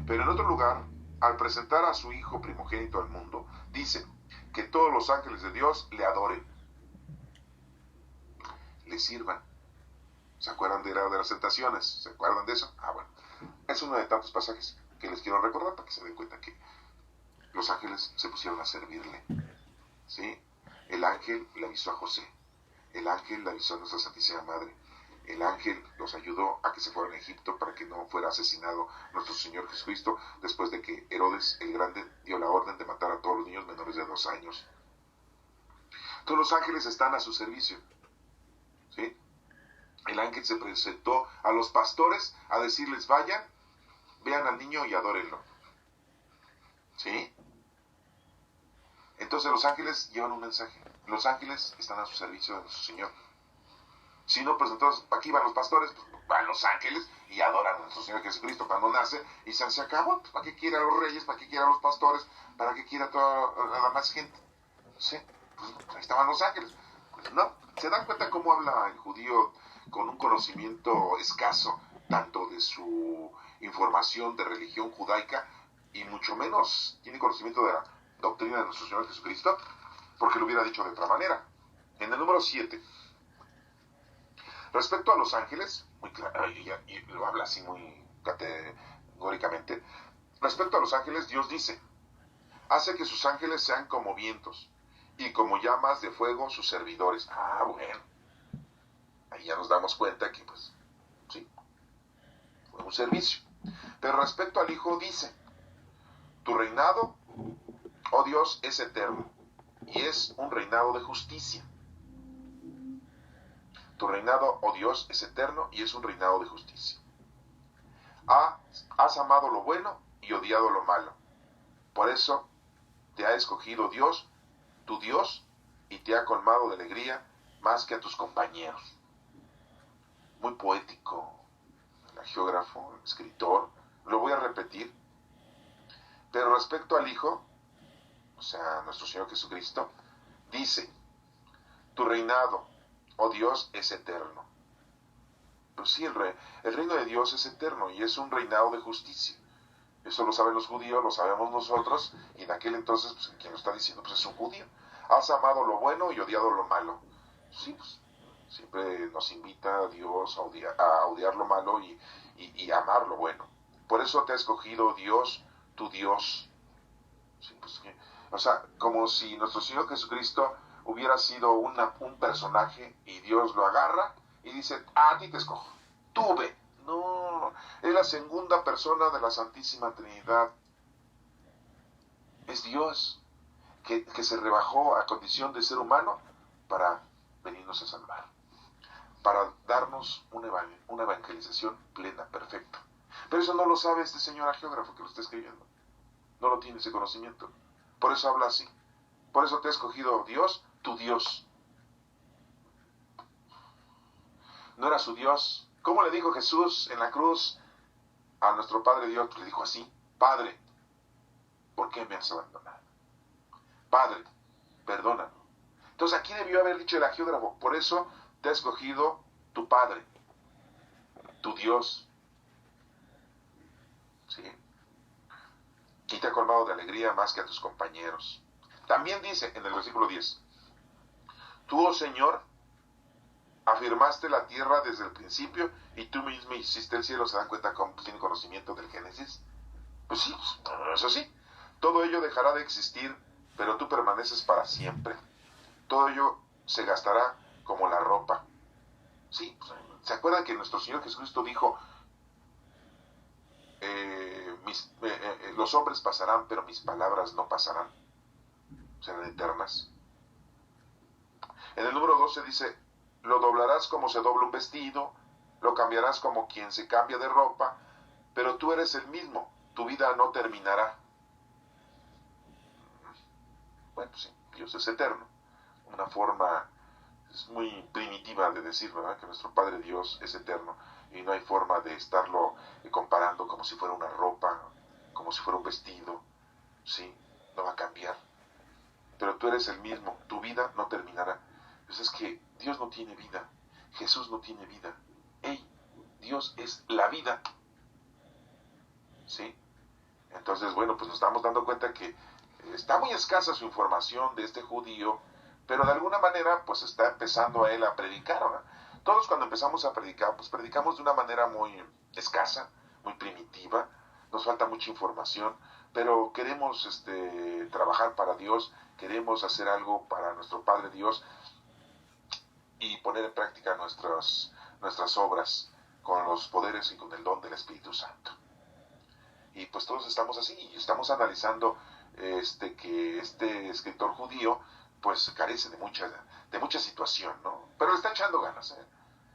Speaker 2: Pero en otro lugar, al presentar a su hijo primogénito al mundo, dice que todos los ángeles de Dios le adoren, le sirvan. ¿Se acuerdan de las tentaciones? ¿Se acuerdan de eso? Ah, bueno. Es uno de tantos pasajes que les quiero recordar para que se den cuenta que los ángeles se pusieron a servirle, ¿sí? El ángel le avisó a José, el ángel le avisó a nuestra Santísima Madre, el ángel los ayudó a que se fueran a Egipto para que no fuera asesinado nuestro Señor Jesucristo después de que Herodes el Grande dio la orden de matar a todos los niños menores de 2 años. Todos los ángeles están a su servicio, ¿sí? el ángel se presentó a los pastores a decirles, vayan, vean al niño y adórenlo. ¿Sí? Entonces los ángeles llevan un mensaje. Los ángeles están a su servicio de nuestro Señor. Si no, pues entonces, ¿para qué van los pastores? Pues van los ángeles y adoran a nuestro Señor Jesucristo cuando nace y se acabó. Pues, ¿para qué quiera los reyes? ¿Para qué quiera los pastores? ¿Para qué quiera toda la más gente? Sí, pues ahí estaban los ángeles. Pues no, ¿se dan cuenta cómo habla el judío con un conocimiento escaso, tanto de su información de religión judaica, y mucho menos tiene conocimiento de la doctrina de nuestro Señor Jesucristo? Porque lo hubiera dicho de otra manera. En el número 7, respecto a los ángeles, muy claro, y lo habla así muy categóricamente, respecto a los ángeles, Dios dice, hace que sus ángeles sean como vientos, y como llamas de fuego sus servidores. Ah, bueno, ahí ya nos damos cuenta que, pues, sí, fue un servicio. Pero respecto al Hijo dice, tu reinado, oh Dios, es eterno, y es un reinado de justicia. Tu reinado, oh Dios, es eterno y es un reinado de justicia. Has amado lo bueno y odiado lo malo. Por eso te ha escogido Dios, tu Dios, y te ha colmado de alegría más que a tus compañeros. Muy poético el geógrafo, el escritor. Lo voy a repetir. Pero respecto al Hijo, o sea, nuestro Señor Jesucristo, dice, tu reinado, oh Dios, es eterno. Pues sí, el reino de Dios es eterno y es un reinado de justicia. Eso lo saben los judíos, lo sabemos nosotros, y en aquel entonces, pues, quien lo está diciendo, pues es un judío. Has amado lo bueno y odiado lo malo. Sí, pues siempre nos invita a Dios a odiar lo malo y amar lo bueno. Por eso te ha escogido Dios, tu Dios. Sí, pues, o sea, como si nuestro Señor Jesucristo hubiera sido un personaje y Dios lo agarra y dice, a ti te escojo, tú ve. No, es la segunda persona de la Santísima Trinidad. Es Dios que se rebajó a condición de ser humano para venirnos a salvar, para darnos una evangelización plena, perfecta. Pero eso no lo sabe este señor agiógrafo que lo está escribiendo. No lo tiene ese conocimiento. Por eso habla así. Por eso te ha escogido Dios, tu Dios. No era su Dios. ¿Cómo le dijo Jesús en la cruz a nuestro Padre Dios? Pues le dijo así, Padre, ¿por qué me has abandonado? Padre, perdóname. Entonces aquí debió haber dicho el agiógrafo, por eso te ha escogido tu Padre, tu Dios. ¿Sí? Y te ha colmado de alegría más que a tus compañeros. También dice en el versículo 10, tú, oh Señor, afirmaste la tierra desde el principio y tú mismo hiciste el cielo. ¿Se dan cuenta cómo tiene conocimiento del Génesis? Pues sí, eso sí. Todo ello dejará de existir, pero tú permaneces para siempre. Todo ello se gastará como la ropa. Sí, ¿se acuerdan que nuestro Señor Jesucristo dijo, los hombres pasarán, pero mis palabras no pasarán? Serán eternas. En el número 12 dice, lo doblarás como se dobla un vestido, lo cambiarás como quien se cambia de ropa, pero tú eres el mismo, tu vida no terminará. Bueno, sí, Dios es eterno. Una forma es muy primitiva de decir, ¿verdad?, que nuestro Padre Dios es eterno y no hay forma de estarlo comparando como si fuera una ropa, como si fuera un vestido. Sí, no va a cambiar. Pero tú eres el mismo, tu vida no terminará. Pues es que Dios no tiene vida, Jesús no tiene vida. Dios es la vida. ¿Sí? Entonces, bueno, pues nos estamos dando cuenta que está muy escasa su información de este judío, pero de alguna manera pues está empezando a él a predicar, ¿verdad? Todos cuando empezamos a predicar, pues predicamos de una manera muy escasa, muy primitiva, nos falta mucha información, pero queremos trabajar para Dios, queremos hacer algo para nuestro Padre Dios y poner en práctica nuestras obras con los poderes y con el don del Espíritu Santo. Y pues todos estamos así, y estamos analizando que este escritor judío pues carece de mucha situación, ¿no? Pero le está echando ganas, ¿eh?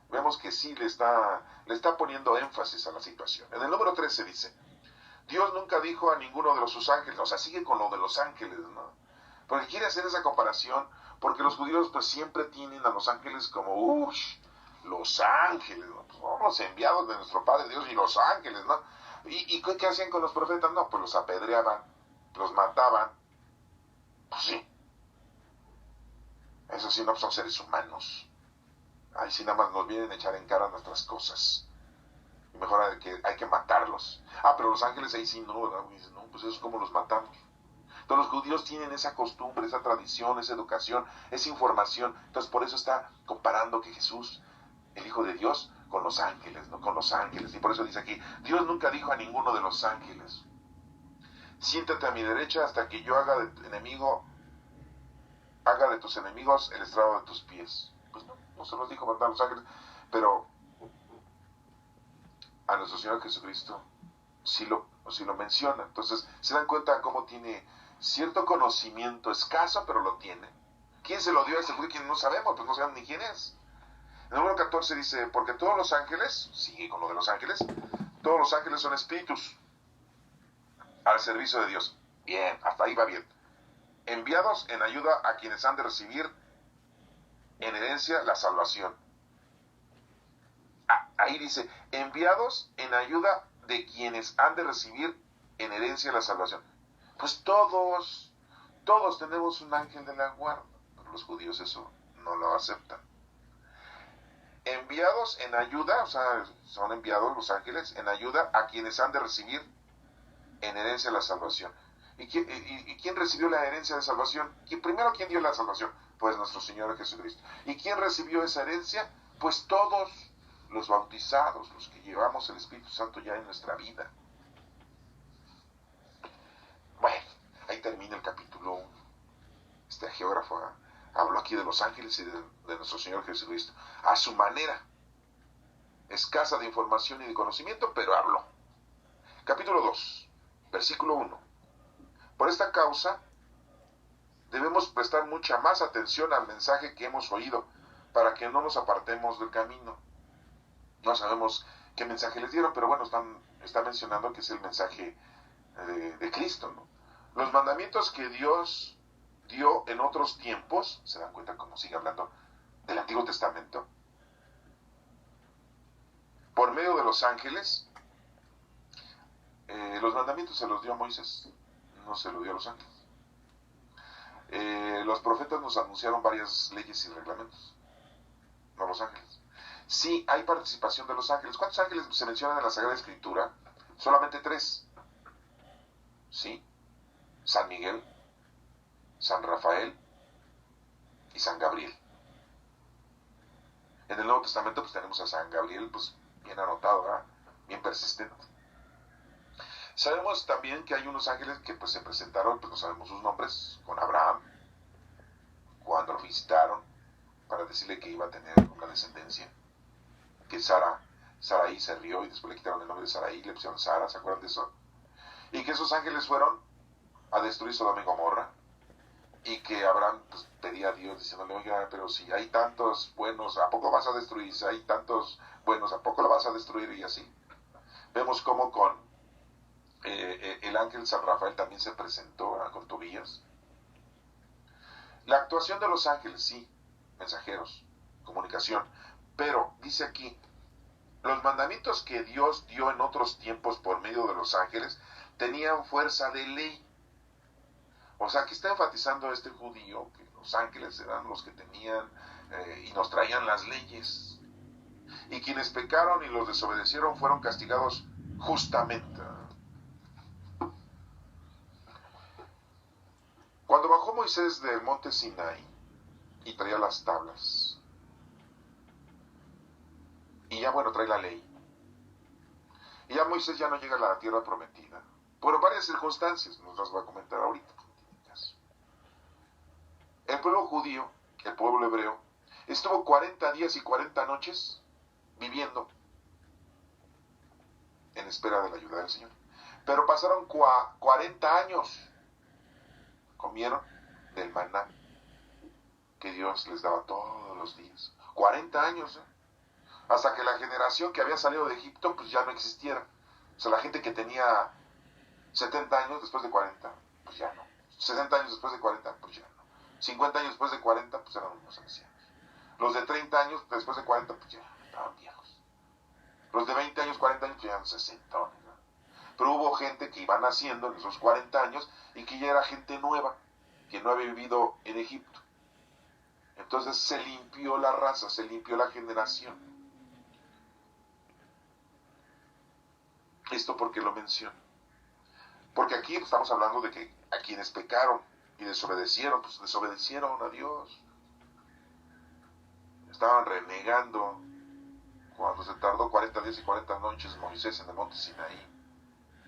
Speaker 2: vemos que sí le está poniendo énfasis a la situación. En el número 13 dice, Dios nunca dijo a ninguno de sus ángeles, o sea, sigue con lo de los ángeles, ¿no? Porque quiere hacer esa comparación, porque los judíos pues siempre tienen a los ángeles como, los ángeles, ¿no? Pues, son los enviados de nuestro Padre Dios y los ángeles, ¿no? ¿Y qué hacían con los profetas? No, pues los apedreaban, los mataban, pues sí. Eso sí, no son seres humanos. Ahí sí nada más nos vienen a echar en cara nuestras cosas. Y mejor hay que matarlos. Pero los ángeles ahí sí no, ¿verdad? Dicen, no, pues eso es como los matamos. Entonces los judíos tienen esa costumbre, esa tradición, esa educación, esa información. Entonces por eso está comparando que Jesús, el Hijo de Dios, con los ángeles, ¿no? Con los ángeles. Y por eso dice aquí, Dios nunca dijo a ninguno de los ángeles, siéntate a mi derecha hasta que yo haga de tus enemigos el estrado de tus pies. Pues no se los dijo, ¿verdad? A los ángeles, pero a nuestro Señor Jesucristo sí lo menciona. Entonces se dan cuenta cómo tiene cierto conocimiento escaso, pero lo tiene. ¿Quién se lo dio a ese judío? ¿Quién? No sabemos, pues no sabemos ni quién es. En el número 14 dice, porque todos los ángeles, sigue con lo de los ángeles, todos los ángeles son espíritus al servicio de Dios. Bien, hasta ahí va bien. Enviados en ayuda a quienes han de recibir en herencia la salvación. Ahí dice, enviados en ayuda de quienes han de recibir en herencia la salvación. Pues todos tenemos un ángel de la guarda, pero los judíos eso no lo aceptan. Enviados en ayuda, o sea, son enviados los ángeles en ayuda a quienes han de recibir en herencia la salvación. ¿Y quién recibió la herencia de salvación? ¿Quién dio la salvación? Pues nuestro Señor Jesucristo. ¿Y quién recibió esa herencia? Pues todos los bautizados, los que llevamos el Espíritu Santo ya en nuestra vida. Bueno, ahí termina el capítulo 1. Este geógrafo habló aquí de los ángeles y de nuestro Señor Jesucristo. A su manera, escasa de información y de conocimiento, pero habló. Capítulo 2, versículo 1. Por esta causa, debemos prestar mucha más atención al mensaje que hemos oído, para que no nos apartemos del camino. No sabemos qué mensaje les dieron, pero bueno, está mencionando que es el mensaje de Cristo, ¿no? Los mandamientos que Dios dio en otros tiempos, se dan cuenta cómo sigue hablando del Antiguo Testamento, por medio de los ángeles, los mandamientos se los dio a Moisés, no se los dio a los ángeles. Los profetas nos anunciaron varias leyes y reglamentos, no los ángeles. Sí, hay participación de los ángeles. ¿Cuántos ángeles se mencionan en la Sagrada Escritura? Solamente 3. ¿Sí? San Miguel, San Rafael y San Gabriel. En el Nuevo Testamento pues tenemos a San Gabriel, pues bien anotado, ¿verdad? Bien persistente. Sabemos también que hay unos ángeles que pues se presentaron, pues no sabemos sus nombres, con Abraham, cuando lo visitaron, para decirle que iba a tener una descendencia, que Saraí se rió y después le quitaron el nombre de Saraí, le pusieron Sara, ¿se acuerdan de eso? Y que esos ángeles fueron a destruir Sodoma y Gomorra, y que Abraham pues, pedía a Dios diciéndole, oiga, pero si hay tantos buenos, ¿a poco vas a destruir? Si hay tantos buenos, ¿a poco lo vas a destruir? Y así. Vemos cómo con el ángel San Rafael también se presentó con Tobías. La actuación de los ángeles, sí, mensajeros, comunicación, pero dice aquí, los mandamientos que Dios dio en otros tiempos por medio de los ángeles tenían fuerza de ley. O sea, que está enfatizando este judío que los ángeles eran los que tenían y nos traían las leyes. Y quienes pecaron y los desobedecieron fueron castigados justamente. Cuando bajó Moisés del monte Sinai y traía las tablas, y ya bueno, trae la ley, y ya Moisés ya no llega a la tierra prometida, por varias circunstancias, nos las va a comentar ahorita. El pueblo judío, el pueblo hebreo, estuvo 40 días y 40 noches viviendo en espera de la ayuda del Señor. Pero pasaron 40 años, comieron del maná que Dios les daba todos los días. 40 años, hasta que la generación que había salido de Egipto pues ya no existiera. O sea, la gente que tenía 70 años después de 40, pues ya no. 60 años después de 40, pues ya no. 50 años después de 40, pues eran unos ancianos. Los de 30 años después de 40, pues ya estaban viejos. Los de 20 años, 40 años, pues ya eran 60, ¿no? Pero hubo gente que iba naciendo en esos 40 años y que ya era gente nueva, que no había vivido en Egipto. Entonces se limpió la raza, se limpió la generación. Esto porque lo menciono. Porque aquí estamos hablando de que a quienes pecaron y desobedecieron, pues desobedecieron a Dios. Estaban renegando cuando se tardó 40 días y 40 noches Moisés en el monte Sinaí.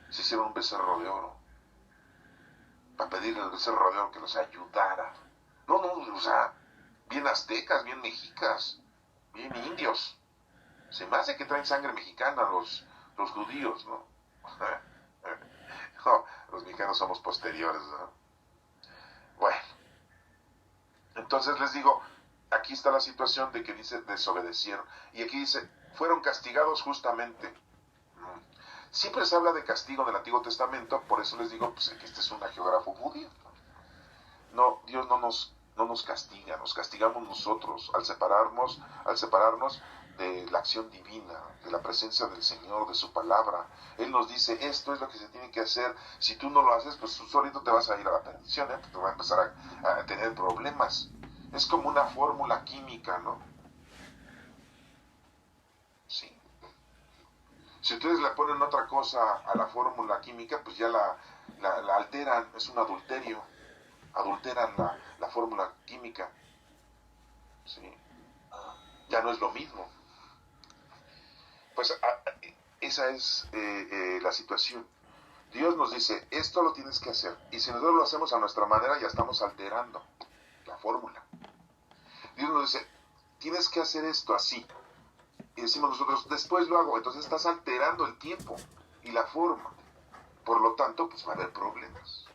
Speaker 2: Se hicieron un becerro de oro para pedirle al becerro de oro que los ayudara. No, o sea, bien aztecas, bien mexicas, bien indios. Se me hace que traen sangre mexicana los judíos, ¿no? No, los mexicanos somos posteriores, ¿no? Bueno, entonces les digo, aquí está la situación de que dice desobedecieron. Y aquí dice, fueron castigados justamente. Siempre se habla de castigo en el Antiguo Testamento, por eso les digo pues, que este es un geógrafo judío. No, Dios no nos castiga, nos castigamos nosotros al separarnos de la acción divina, de la presencia del Señor, de su palabra. Él nos dice, esto es lo que se tiene que hacer. Si tú no lo haces, pues tú solito te vas a ir a la perdición, ¿eh? Te va a empezar a tener problemas. Es como una fórmula química, ¿no? Sí. Si ustedes le ponen otra cosa a la fórmula química, pues ya la alteran, es un adulterio. Adulteran la fórmula química. ¿Sí? Ya no es lo mismo. Pues esa es la situación. Dios nos dice, esto lo tienes que hacer. Y si nosotros lo hacemos a nuestra manera, ya estamos alterando la fórmula. Dios nos dice, tienes que hacer esto así. Y decimos nosotros, después lo hago. Entonces estás alterando el tiempo y la forma. Por lo tanto, pues va a haber problemas.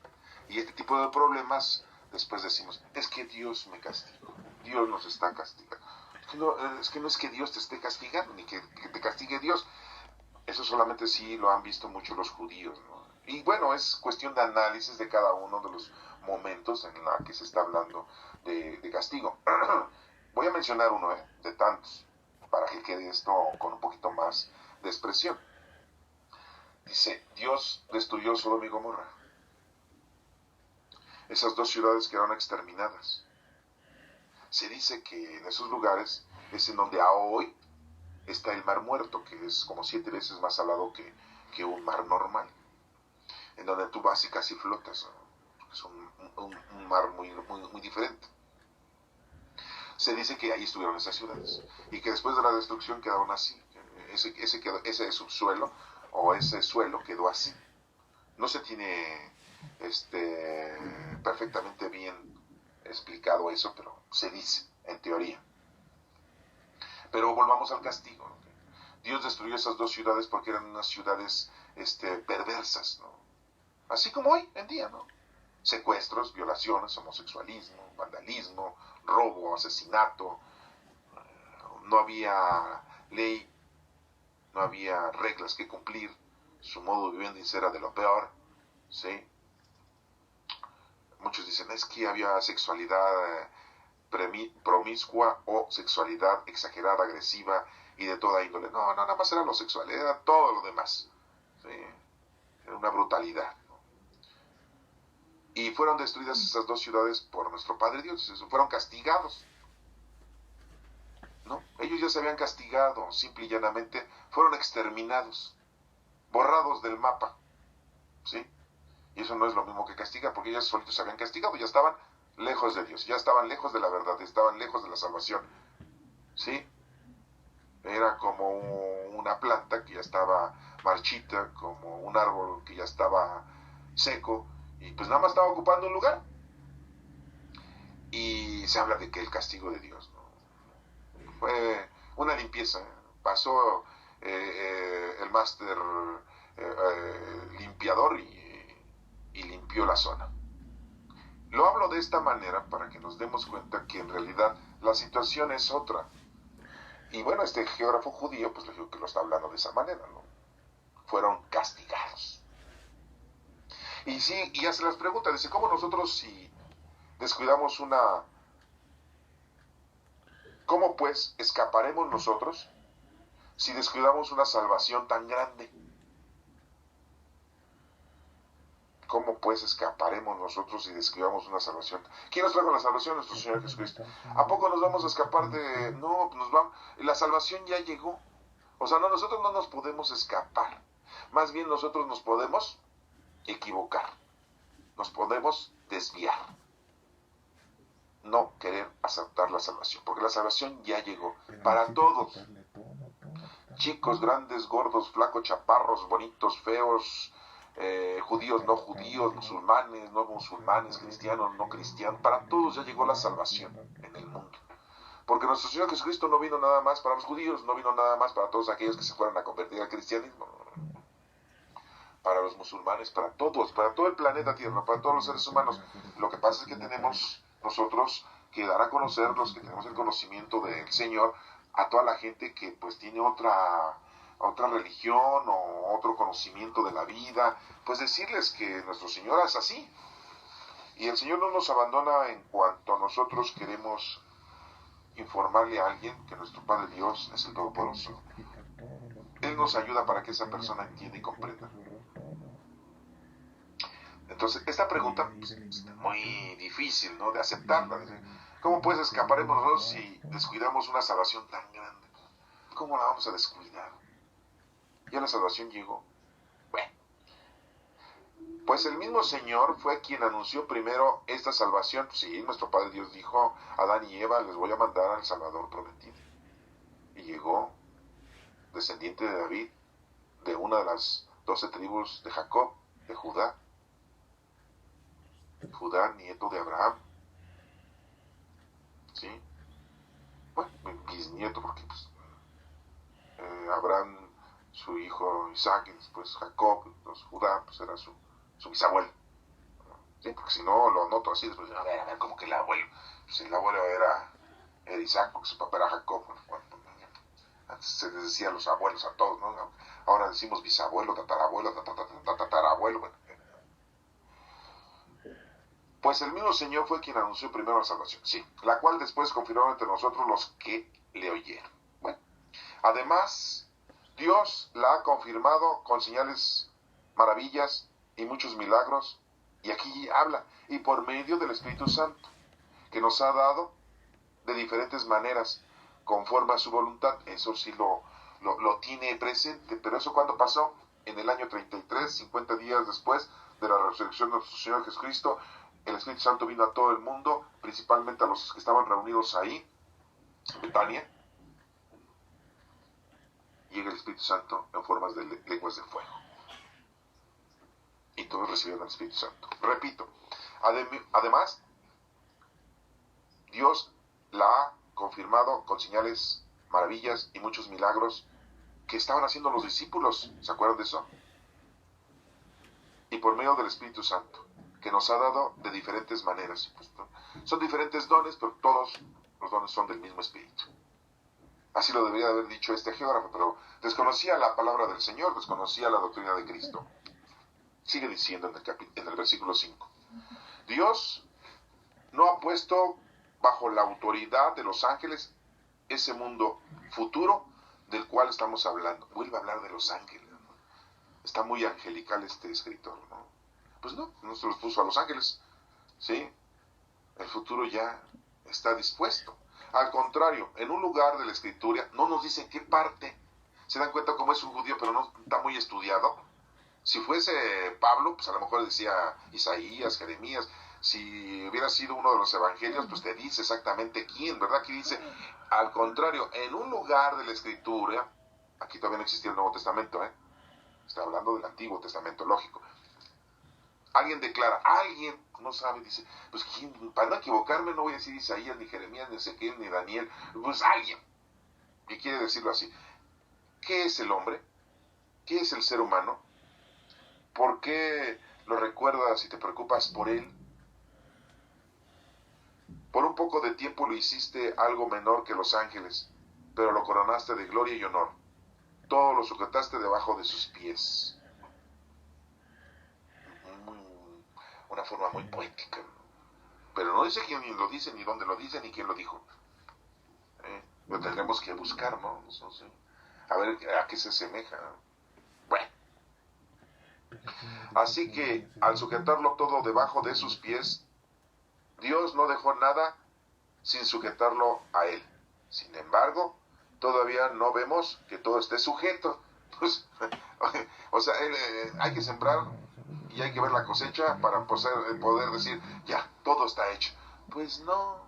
Speaker 2: Y este tipo de problemas, después decimos, es que Dios me castigó. Dios nos está castigando. Es que no es que Dios te esté castigando, ni que te castigue Dios. Eso solamente sí lo han visto mucho los judíos, ¿no? Y bueno, es cuestión de análisis de cada uno de los momentos en la que se está hablando de castigo. Voy a mencionar uno, de tantos, para que quede esto con un poquito más de expresión. Dice, Dios destruyó Sodoma y Gomorra. Esas dos ciudades quedaron exterminadas. Se dice que en esos lugares es en donde a hoy está el Mar Muerto, que es como 7 veces más salado que un mar normal, en donde tú vas y casi flotas, ¿no? Es un mar muy diferente. Se dice que ahí estuvieron esas ciudades y que después de la destrucción quedaron así. Ese subsuelo o ese suelo quedó así. No se tiene perfectamente bien explicado eso, pero se dice, en teoría. Pero volvamos al castigo. Dios destruyó esas dos ciudades porque eran unas ciudades perversas, ¿no? Así como hoy en día, ¿no? Secuestros, violaciones, homosexualismo, vandalismo, robo, asesinato. No había ley, no había reglas que cumplir. Su modo de vivir era de lo peor, ¿sí? Muchos dicen, es que había sexualidad promiscua o sexualidad exagerada, agresiva y de toda índole. No, nada más era lo sexual, era todo lo demás. ¿Sí? Era una brutalidad, ¿no? Y fueron destruidas esas dos ciudades por nuestro Padre Dios, fueron castigados, ¿no? Ellos ya se habían castigado, simple y llanamente, fueron exterminados, borrados del mapa, ¿sí? Y eso no es lo mismo que castigar, porque ellos solitos se habían castigado, ya estaban lejos de Dios, ya estaban lejos de la verdad, estaban lejos de la salvación, ¿sí? Era como una planta que ya estaba marchita, como un árbol que ya estaba seco, y pues nada más estaba ocupando un lugar. Y se habla de que el castigo de Dios, ¿no? Fue una limpieza, pasó el máster limpiador y limpió la zona. Lo hablo de esta manera para que nos demos cuenta que en realidad la situación es otra. Y bueno, este geógrafo judío, pues le digo que lo está hablando de esa manera, ¿no? Fueron castigados. Y sí, y hace las preguntas, dice, ¿cómo nosotros si descuidamos una... ¿Cómo pues escaparemos nosotros si descuidamos una salvación tan grande? ¿Cómo pues escaparemos nosotros si descuidamos una salvación? ¿Quién nos trajo la salvación? Nuestro Señor Jesucristo. ¿A poco nos vamos a escapar de...? No, nos vamos... La salvación ya llegó. O sea, no, nosotros no nos podemos escapar. Más bien nosotros nos podemos equivocar. Nos podemos desviar. No querer aceptar la salvación. Porque la salvación ya llegó. Para todos. Chicos, grandes, gordos, flacos, chaparros, bonitos, feos... judíos, no judíos, musulmanes, no musulmanes, cristianos, no cristianos, para todos ya llegó la salvación en el mundo. Porque nuestro Señor Jesucristo no vino nada más para los judíos, no vino nada más para todos aquellos que se fueran a convertir al cristianismo, para los musulmanes, para todos, para todo el planeta Tierra, para todos los seres humanos. Lo que pasa es que tenemos nosotros que dar a conocer, los que tenemos el conocimiento del Señor, a toda la gente que pues tiene otra religión o otro conocimiento de la vida, pues decirles que nuestro Señor es así. Y el Señor no nos abandona en cuanto nosotros queremos informarle a alguien que nuestro Padre Dios es el Todopoderoso. Él nos ayuda para que esa persona entienda y comprenda. Entonces, esta pregunta pues, es muy difícil, ¿no?, de aceptarla. ¿Cómo pues escaparemos nosotros si descuidamos una salvación tan grande? ¿Cómo la vamos a descuidar? Ya la salvación llegó. Bueno, pues el mismo Señor fue quien anunció primero esta salvación. Sí, nuestro Padre Dios dijo a Adán y Eva, les voy a mandar al Salvador prometido. Y llegó, descendiente de David, de una de las 12 tribus de Jacob, de Judá. Judá, nieto de Abraham. ¿Sí? Bueno, bisnieto, porque pues, Abraham, su hijo Isaac, y después Jacob, entonces Judá, pues era su bisabuelo. ¿Sí? Porque si no lo noto así, después a ver, como que el abuelo. Pues el abuelo era Isaac, porque su papá era Jacob. Bueno, antes se les decía a los abuelos a todos, ¿no? Ahora decimos bisabuelo, tatarabuelo, tatarabuelo. Bueno. Pues el mismo Señor fue quien anunció primero la salvación, sí, la cual después confirmó entre nosotros los que le oyeron. Bueno, además, Dios la ha confirmado con señales, maravillas y muchos milagros, y aquí habla, y por medio del Espíritu Santo, que nos ha dado de diferentes maneras, conforme a su voluntad. Eso sí lo tiene presente, pero eso cuando pasó, en el año 33, 50 días después de la resurrección de nuestro Señor Jesucristo, el Espíritu Santo vino a todo el mundo, principalmente a los que estaban reunidos ahí, en Betania. Llega el Espíritu Santo en formas de lenguas de fuego. Y todos recibieron el Espíritu Santo. Repito, además, Dios la ha confirmado con señales, maravillas y muchos milagros que estaban haciendo los discípulos. ¿Se acuerdan de eso? Y por medio del Espíritu Santo, que nos ha dado de diferentes maneras. Pues, ¿no? Son diferentes dones, pero todos los dones son del mismo Espíritu. Así lo debería haber dicho este geógrafo, pero desconocía la palabra del Señor, desconocía la doctrina de Cristo. Sigue diciendo en el versículo 5. Dios no ha puesto bajo la autoridad de los ángeles ese mundo futuro del cual estamos hablando. Vuelve a hablar de los ángeles, ¿no? Está muy angelical este escritor, ¿no? Pues no se los puso a los ángeles, ¿sí? El futuro ya está dispuesto. Al contrario, en un lugar de la Escritura no nos dice en qué parte. ¿Se dan cuenta cómo es un judío, pero no está muy estudiado? Si fuese Pablo, pues a lo mejor decía Isaías, Jeremías. Si hubiera sido uno de los evangelios, pues te dice exactamente quién, ¿verdad? Aquí dice, al contrario, en un lugar de la Escritura, aquí todavía no existía el Nuevo Testamento, está hablando del Antiguo Testamento, lógico. Alguien declara, alguien no sabe, dice, pues ¿quién? Para no equivocarme no voy a decir Isaías, ni Jeremías, ni Ezequiel, ni Daniel, pues alguien, y quiere decirlo así. ¿Qué es el hombre? ¿Qué es el ser humano? ¿Por qué lo recuerdas y te preocupas por él? Por un poco de tiempo lo hiciste algo menor que los ángeles, pero lo coronaste de gloria y honor. Todo lo sujetaste debajo de sus pies. Una forma muy poética. Pero no dice quién lo dice, ni dónde lo dice, ni quién lo dijo. Lo tendremos que buscar, ¿no? No sé. A ver a qué se asemeja. Bueno. Así que al sujetarlo todo debajo de sus pies, Dios no dejó nada sin sujetarlo a Él. Sin embargo, todavía no vemos que todo esté sujeto. Pues, o sea, hay que sembrar y hay que ver la cosecha para poder decir, ya, todo está hecho. Pues no.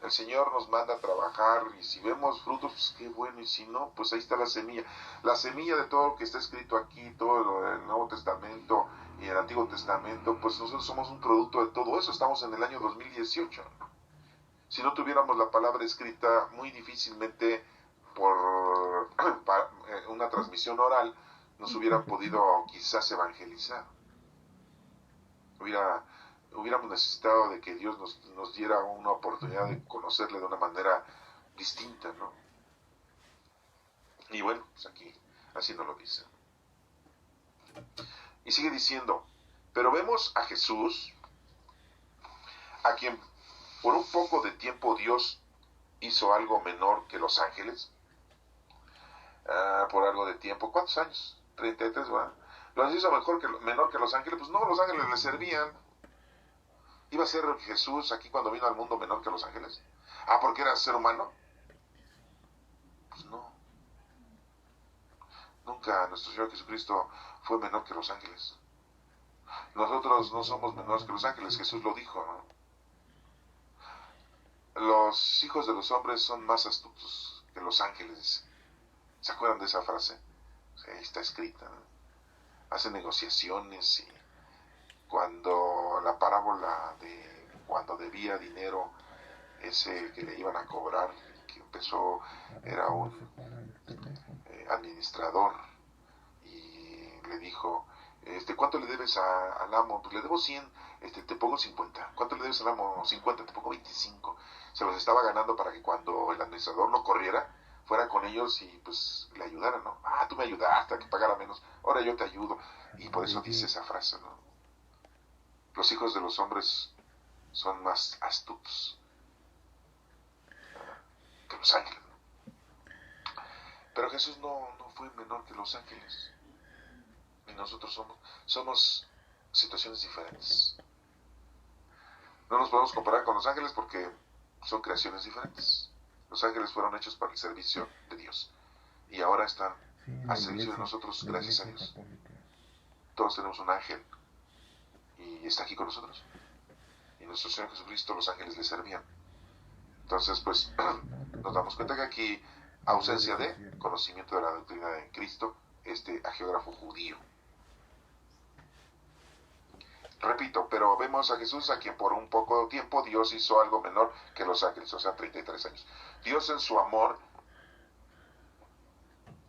Speaker 2: El Señor nos manda a trabajar y si vemos frutos, pues qué bueno, y si no, pues ahí está la semilla. La semilla de todo lo que está escrito aquí, todo el Nuevo Testamento y el Antiguo Testamento, pues nosotros somos un producto de todo eso. Estamos en el año 2018. Si no tuviéramos la palabra escrita, muy difícilmente por una transmisión oral nos hubieran podido quizás evangelizar. Hubiéramos necesitado de que Dios nos diera una oportunidad de conocerle de una manera distinta, ¿no? Y bueno, pues aquí así nos lo dice. Y sigue diciendo, pero vemos a Jesús, a quien por un poco de tiempo Dios hizo algo menor que los ángeles. Por algo de tiempo. ¿Cuántos años? 33, ¿verdad? ¿Lo hizo menor que los ángeles? Pues no, los ángeles le servían. ¿Iba a ser Jesús aquí cuando vino al mundo menor que los ángeles? ¿Porque era ser humano? Pues no. Nunca nuestro Señor Jesucristo fue menor que los ángeles. Nosotros no somos menores que los ángeles, Jesús lo dijo, ¿no? Los hijos de los hombres son más astutos que los ángeles. ¿Se acuerdan de esa frase? Sí, está escrita, ¿no? Hacen negociaciones y cuando la parábola de cuando debía dinero ese que le iban a cobrar, que empezó, era un administrador y le dijo, ¿cuánto le debes al amo? Pues le debo 100, te pongo 50. ¿Cuánto le debes al amo? 50, te pongo 25. Se los estaba ganando para que cuando el administrador lo corriera, fuera con ellos y pues le ayudaran, ¿no? Tú me ayudaste a que pagara menos, ahora yo te ayudo. Y por eso dice esa frase, ¿no? Los hijos de los hombres son más astutos que los ángeles, ¿no? Pero Jesús no fue menor que los ángeles. Y nosotros somos situaciones diferentes. No nos podemos comparar con los ángeles porque son creaciones diferentes. Los ángeles fueron hechos para el servicio de Dios. Y ahora están al servicio de nosotros, gracias a Dios. Todos tenemos un ángel. Y está aquí con nosotros. Y nuestro Señor Jesucristo, los ángeles le servían. Entonces, pues, nos damos cuenta que aquí, ausencia de conocimiento de la doctrina de Cristo, agiógrafo judío. Repito, pero vemos a Jesús a quien por un poco de tiempo Dios hizo algo menor que los ángeles, o sea, 33 años. Dios en su amor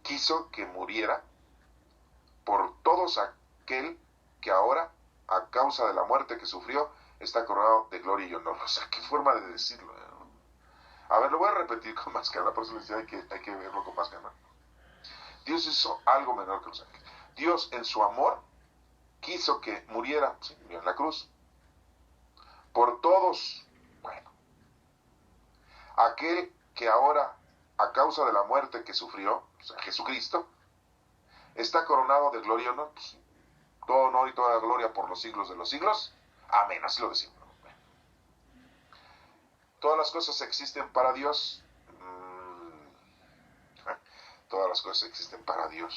Speaker 2: quiso que muriera por todos aquel que ahora, a causa de la muerte que sufrió, está coronado de gloria y honor. O sea, qué forma de decirlo, ¿no? A ver, lo voy a repetir con más calma, por eso les decía hay que verlo con más calma. Dios hizo algo menor que los ángeles. Dios en su amor quiso que muriera, sí, murió en la cruz, por todos. Bueno, aquel que ahora, a causa de la muerte que sufrió, o sea, Jesucristo, está coronado de gloria y honor. Pues, todo honor y toda gloria por los siglos de los siglos. Amén, así lo decimos. Bueno. Todas las cosas existen para Dios. Todas las cosas existen para Dios.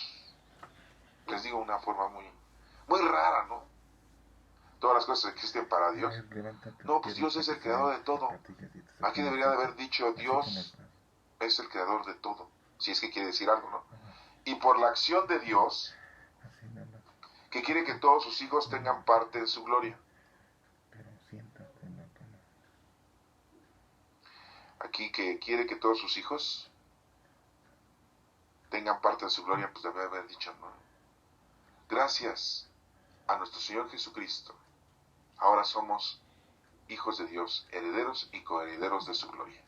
Speaker 2: Les digo una forma muy rara, ¿no? Todas las cosas existen para Dios. No, pues Dios es el creador de todo. Aquí debería de haber dicho Dios es el creador de todo, si es que quiere decir algo, ¿no? Y por la acción de Dios, que quiere que todos sus hijos tengan parte en su gloria. Aquí que quiere que todos sus hijos tengan parte en su gloria, pues debe haber dicho, ¿no? Gracias a nuestro Señor Jesucristo, ahora somos hijos de Dios, herederos y coherederos de su gloria.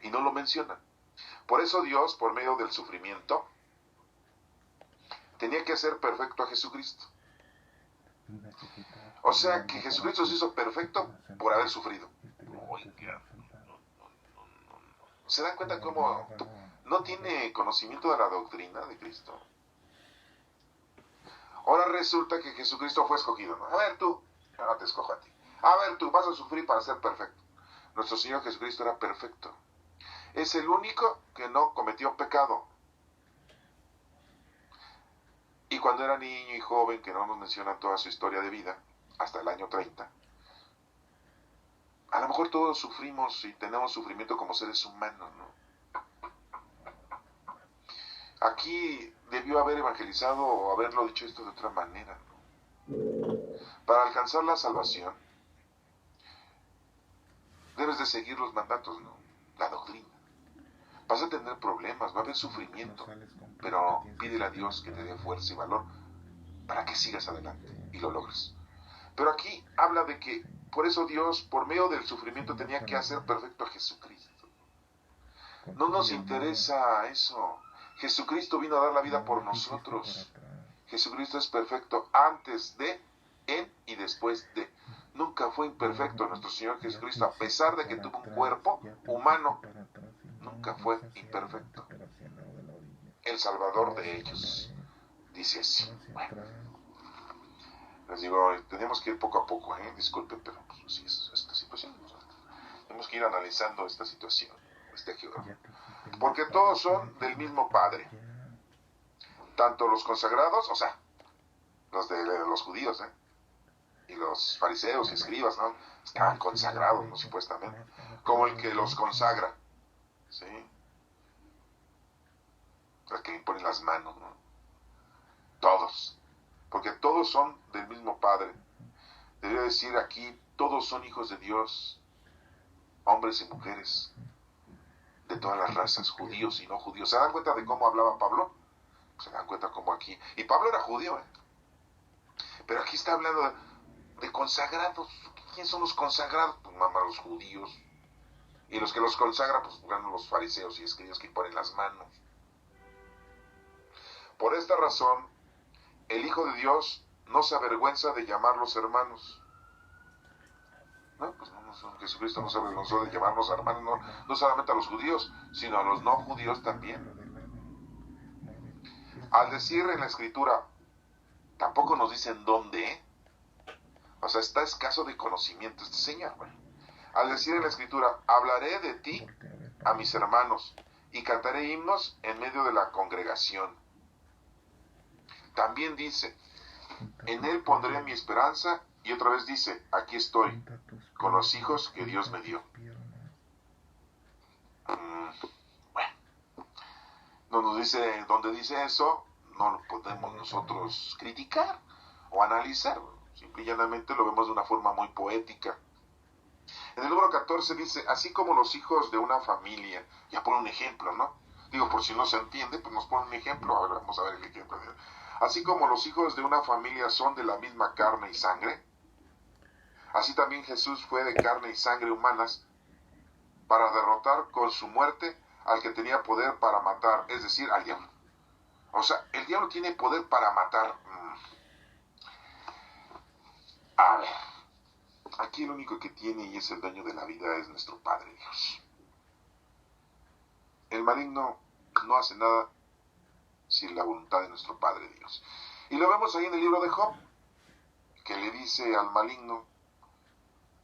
Speaker 2: y no lo mencionan. Por eso Dios, por medio del sufrimiento, tenía que hacer perfecto a Jesucristo. O sea que Jesucristo se hizo perfecto por haber sufrido. Oiga, ¿se dan cuenta cómo no tiene conocimiento de la doctrina de Cristo? Ahora resulta que Jesucristo fue escogido, ¿no? A ver tú, yo no te escojo a ti. A ver tú, vas a sufrir para ser perfecto. Nuestro Señor Jesucristo era perfecto. Es el único que no cometió pecado. Y cuando era niño y joven, que no nos mencionan toda su historia de vida, hasta el año 30, a lo mejor todos sufrimos y tenemos sufrimiento como seres humanos, ¿no? Aquí debió haber evangelizado o haberlo dicho esto de otra manera, ¿no? Para alcanzar la salvación, debes de seguir los mandatos, ¿no? La doctrina. Vas a tener problemas, va a haber sufrimiento, pero pídele a Dios que te dé fuerza y valor para que sigas adelante y lo logres. Pero aquí habla de que por eso Dios, por medio del sufrimiento, tenía que hacer perfecto a Jesucristo. No nos interesa eso. Jesucristo vino a dar la vida por nosotros. Jesucristo es perfecto antes de, en y después de. Nunca fue imperfecto nuestro Señor Jesucristo, a pesar de que tuvo un cuerpo humano. Nunca fue imperfecto. El Salvador de ellos. Dice así. Bueno, les digo, tenemos que ir poco a poco, disculpen, pero pues así es esta situación. Tenemos que ir analizando esta situación, este geografía. Porque todos son del mismo Padre. Tanto los consagrados, o sea, los de los judíos, y los fariseos y escribas, ¿no? Estaban consagrados, ¿no? Supuestamente. Como el que los consagra, ¿sí? El que impone las manos, ¿no? Todos. Porque todos son del mismo Padre. Debería decir aquí, todos son hijos de Dios, hombres y mujeres, de todas las razas, judíos y no judíos. ¿Se dan cuenta de cómo hablaba Pablo? Se dan cuenta cómo aquí... Y Pablo era judío, pero aquí está hablando de consagrados. ¿Quién son los consagrados? Pues mamá, los judíos. Y los que los consagran, pues ganan los fariseos y escribas que ponen las manos. Por esta razón, el Hijo de Dios no se avergüenza de llamarlos hermanos. No, pues no, Jesucristo no se avergonzó de llamarnos hermanos, no solamente a los judíos, sino a los no judíos también. Al decir en la Escritura, tampoco nos dicen dónde, O sea, está escaso de conocimiento este señor, güey. Al decir en la Escritura, hablaré de ti a mis hermanos y cantaré himnos en medio de la congregación. También dice, en él pondré mi esperanza, y otra vez dice, aquí estoy, con los hijos que Dios me dio. Bueno, no nos dice dónde dice eso, no lo podemos nosotros criticar o analizar, simple y llanamente lo vemos de una forma muy poética. En el número 14 dice, así como los hijos de una familia, ya pone un ejemplo, ¿no? Digo, por si no se entiende, pues nos pone un ejemplo, ahora vamos a ver el ejemplo. Así como los hijos de una familia son de la misma carne y sangre, así también Jesús fue de carne y sangre humanas para derrotar con su muerte al que tenía poder para matar, es decir, al diablo. O sea, el diablo tiene poder para matar. A ver, aquí el único que tiene y es el dueño de la vida es nuestro Padre Dios. El maligno no hace nada sin la voluntad de nuestro Padre Dios. Y lo vemos ahí en el libro de Job, que le dice al maligno,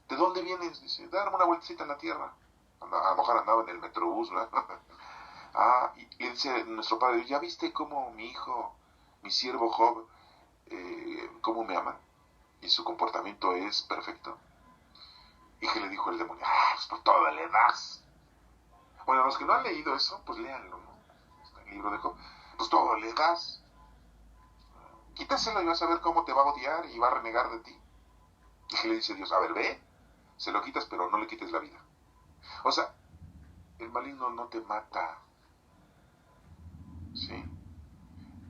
Speaker 2: ¿de dónde vienes? Dice, darme una vueltecita en la tierra. A lo mejor andaba en el metrobús, ¿no? Y le dice nuestro Padre Dios, ¿ya viste cómo mi hijo, mi siervo Job, cómo me ama? Y su comportamiento es perfecto. ¿Y qué le dijo el demonio? Pues por todo le das. Bueno, los que no han leído eso, pues léanlo, ¿no? Está en el libro de Job. Pues todo le das. Quítaselo y vas a ver cómo te va a odiar y va a renegar de ti. ¿Y qué le dice Dios? A ver, ve, se lo quitas, pero no le quites la vida. O sea, el maligno no te mata. ¿Sí?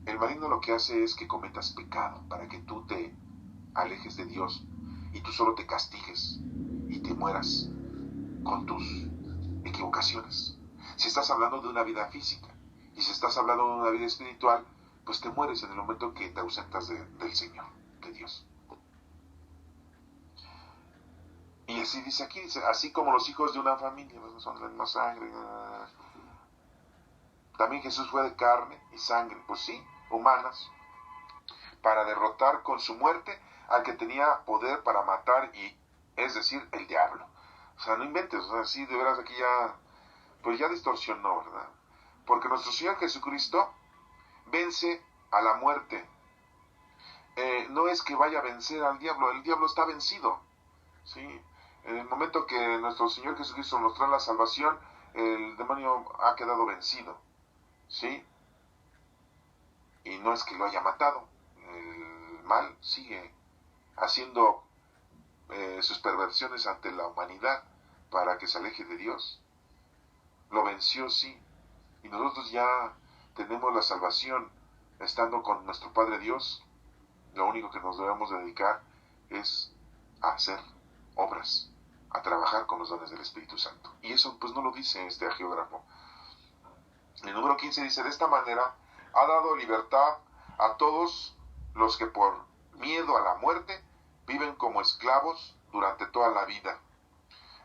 Speaker 2: El maligno lo que hace es que cometas pecado para que tú te alejes de Dios y tú solo te castigues y te mueras con tus equivocaciones. Si estás hablando de una vida física y si estás hablando de una vida espiritual, pues te mueres en el momento que te ausentas del Señor, de Dios. Y así dice aquí, dice, así como los hijos de una familia, pues son de la misma sangre. También Jesús fue de carne y sangre, pues sí, humanas, para derrotar con su muerte al que tenía poder para matar, y es decir, el diablo. O sea, no inventes, o sea, sí, de veras aquí ya, pues ya distorsionó, ¿verdad? Porque nuestro Señor Jesucristo vence a la muerte. No es que vaya a vencer al diablo, el diablo está vencido, ¿sí? En el momento que nuestro Señor Jesucristo nos trae la salvación, el demonio ha quedado vencido, ¿sí? Y no es que lo haya matado, el mal sigue haciendo sus perversiones ante la humanidad para que se aleje de Dios. Lo venció, sí, y nosotros ya tenemos la salvación estando con nuestro Padre Dios. Lo único que nos debemos dedicar es a hacer obras, a trabajar con los dones del Espíritu Santo. Y eso pues no lo dice este agiógrafo. El número 15 dice, de esta manera ha dado libertad a todos los que por miedo a la muerte viven como esclavos durante toda la vida.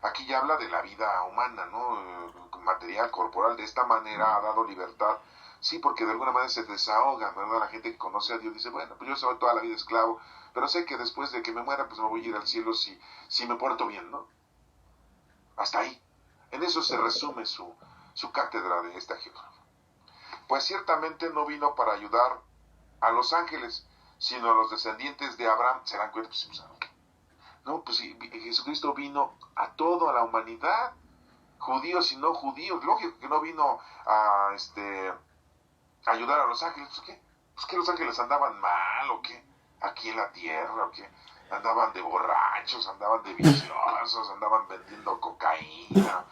Speaker 2: Aquí ya habla de la vida humana, ¿no? Material, corporal. De esta manera ha dado libertad. Sí, porque de alguna manera se desahoga, ¿verdad? La gente que conoce a Dios dice, bueno, pues yo soy toda la vida esclavo, pero sé que después de que me muera, pues me voy a ir al cielo si me porto bien, ¿no? Hasta ahí. En eso se resume su cátedra de este agiógrafo. Pues ciertamente no vino para ayudar a los ángeles, sino a los descendientes de Abraham. ¿Se dan cuenta? Pues, no, pues Jesucristo vino a toda la humanidad, judíos y no judíos. Lógico que no vino a ayudar a los ángeles. ¿Pues qué? Pues que los ángeles andaban mal, ¿o qué? Aquí en la tierra, ¿o qué? Andaban de borrachos, andaban de viciosos, andaban vendiendo cocaína.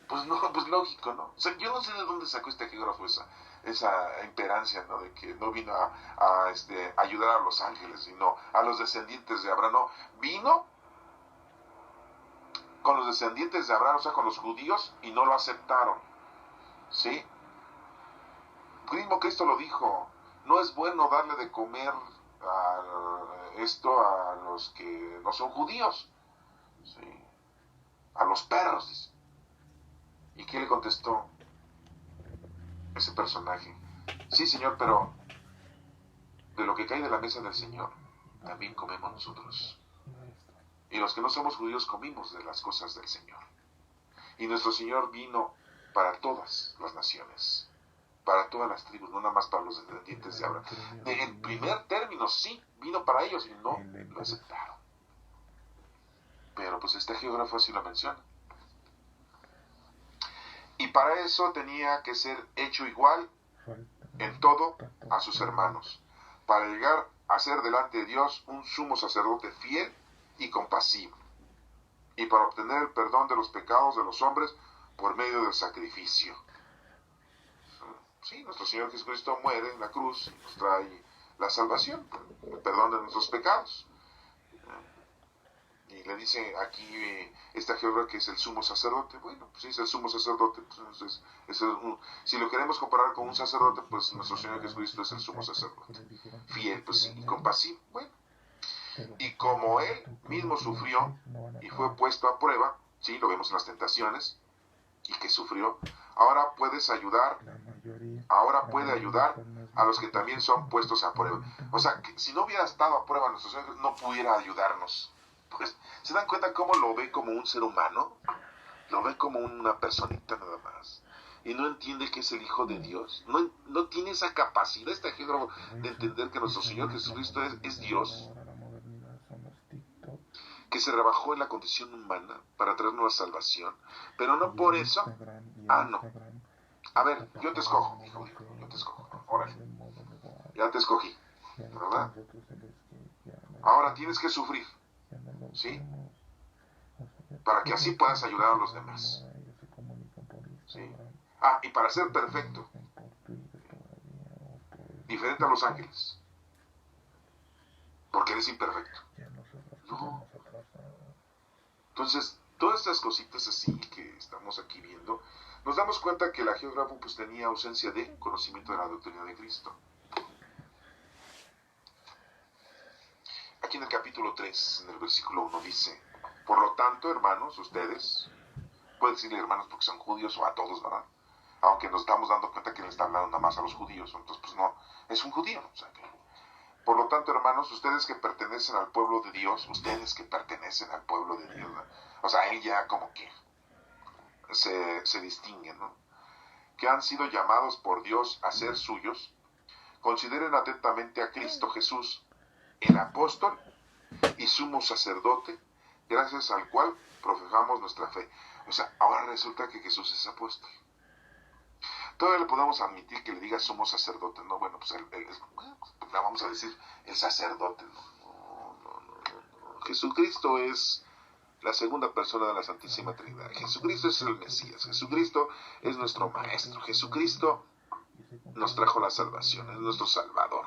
Speaker 2: Pues no, pues lógico, ¿no? O sea, yo no sé de dónde sacó este geógrafo esa imperancia, ¿no? De que no vino a ayudar a los ángeles, sino a los descendientes de Abraham. No, vino con los descendientes de Abraham, o sea, con los judíos, y no lo aceptaron, ¿sí? Mismo Cristo lo dijo, no es bueno darle de comer a los que no son judíos, ¿sí? A los perros, dice. ¿Y qué le contestó ese personaje? Sí, Señor, pero de lo que cae de la mesa del Señor, también comemos nosotros. Y los que no somos judíos comimos de las cosas del Señor. Y nuestro Señor vino para todas las naciones, para todas las tribus, no nada más para los descendientes de Abraham. En primer término, sí, vino para ellos y no lo aceptaron. Pero pues este geógrafo así lo menciona. Y para eso tenía que ser hecho igual en todo a sus hermanos, para llegar a ser delante de Dios un sumo sacerdote fiel y compasivo, y para obtener el perdón de los pecados de los hombres por medio del sacrificio. Sí, nuestro Señor Jesucristo muere en la cruz y nos trae la salvación, el perdón de nuestros pecados. Y le dice aquí esta geógrafa que es el sumo sacerdote. Bueno, pues sí, es el sumo sacerdote. Entonces, si lo queremos comparar con un sacerdote, pues nuestro Señor Jesucristo es el sumo sacerdote. Fiel, pues sí, y compasivo. Bueno, y como Él mismo sufrió y fue puesto a prueba, sí, lo vemos en las tentaciones, y que sufrió, ahora puede ayudar a los que también son puestos a prueba. O sea, que si no hubiera estado a prueba nuestro Señor, no pudiera ayudarnos. Pues, ¿se dan cuenta cómo lo ve como un ser humano? Lo ve como una personita nada más. Y no entiende que es el Hijo de Dios. No tiene esa capacidad, este geógrafo, de entender que nuestro Señor Jesucristo es Dios, que se rebajó en la condición humana para traernos la salvación. Pero no por eso. No. A ver, yo te escojo, hijo, yo te escojo. Órale. Ya te escogí, ¿verdad? Ahora tienes que sufrir, ¿sí? Para que así puedas ayudar a los demás, ¿sí? Y para ser perfecto, diferente a los ángeles, porque eres imperfecto. No. Entonces, todas estas cositas así que estamos aquí viendo, nos damos cuenta que el hagiógrafo pues tenía ausencia de conocimiento de la doctrina de Cristo. Aquí en el capítulo 3, en el versículo 1 dice: por lo tanto, hermanos, ustedes, puede decirle hermanos porque son judíos o a todos, ¿verdad? Aunque nos estamos dando cuenta que le está hablando nada más a los judíos, entonces pues no, es un judío. O sea, por lo tanto, hermanos, ustedes que pertenecen al pueblo de Dios, ¿no? O sea, él ya como que se distingue, ¿no? Que han sido llamados por Dios a ser suyos, consideren atentamente a Cristo Jesús, el apóstol y sumo sacerdote, gracias al cual profesamos nuestra fe. O sea, ahora resulta que Jesús es apóstol. Todavía le podemos admitir que le diga sumo sacerdote, ¿no? Bueno, pues vamos a decir el sacerdote, ¿no? Jesucristo es la segunda persona de la Santísima Trinidad. Jesucristo es el Mesías. Jesucristo es nuestro Maestro. Jesucristo nos trajo la salvación, es nuestro Salvador.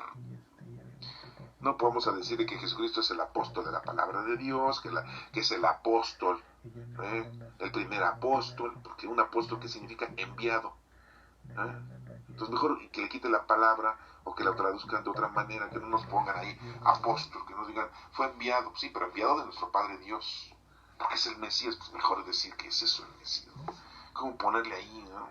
Speaker 2: No podemos decir que Jesucristo es el apóstol de la palabra de Dios, que es el apóstol, el primer apóstol, porque un apóstol, ¿qué significa? Enviado. Entonces mejor que le quite la palabra o que la traduzcan de otra manera, que no nos pongan ahí apóstol, que nos digan fue enviado, sí, pero enviado de nuestro Padre Dios, porque es el Mesías. Pues mejor es decir que es eso el Mesías, ¿no? ¿Cómo ponerle ahí, no?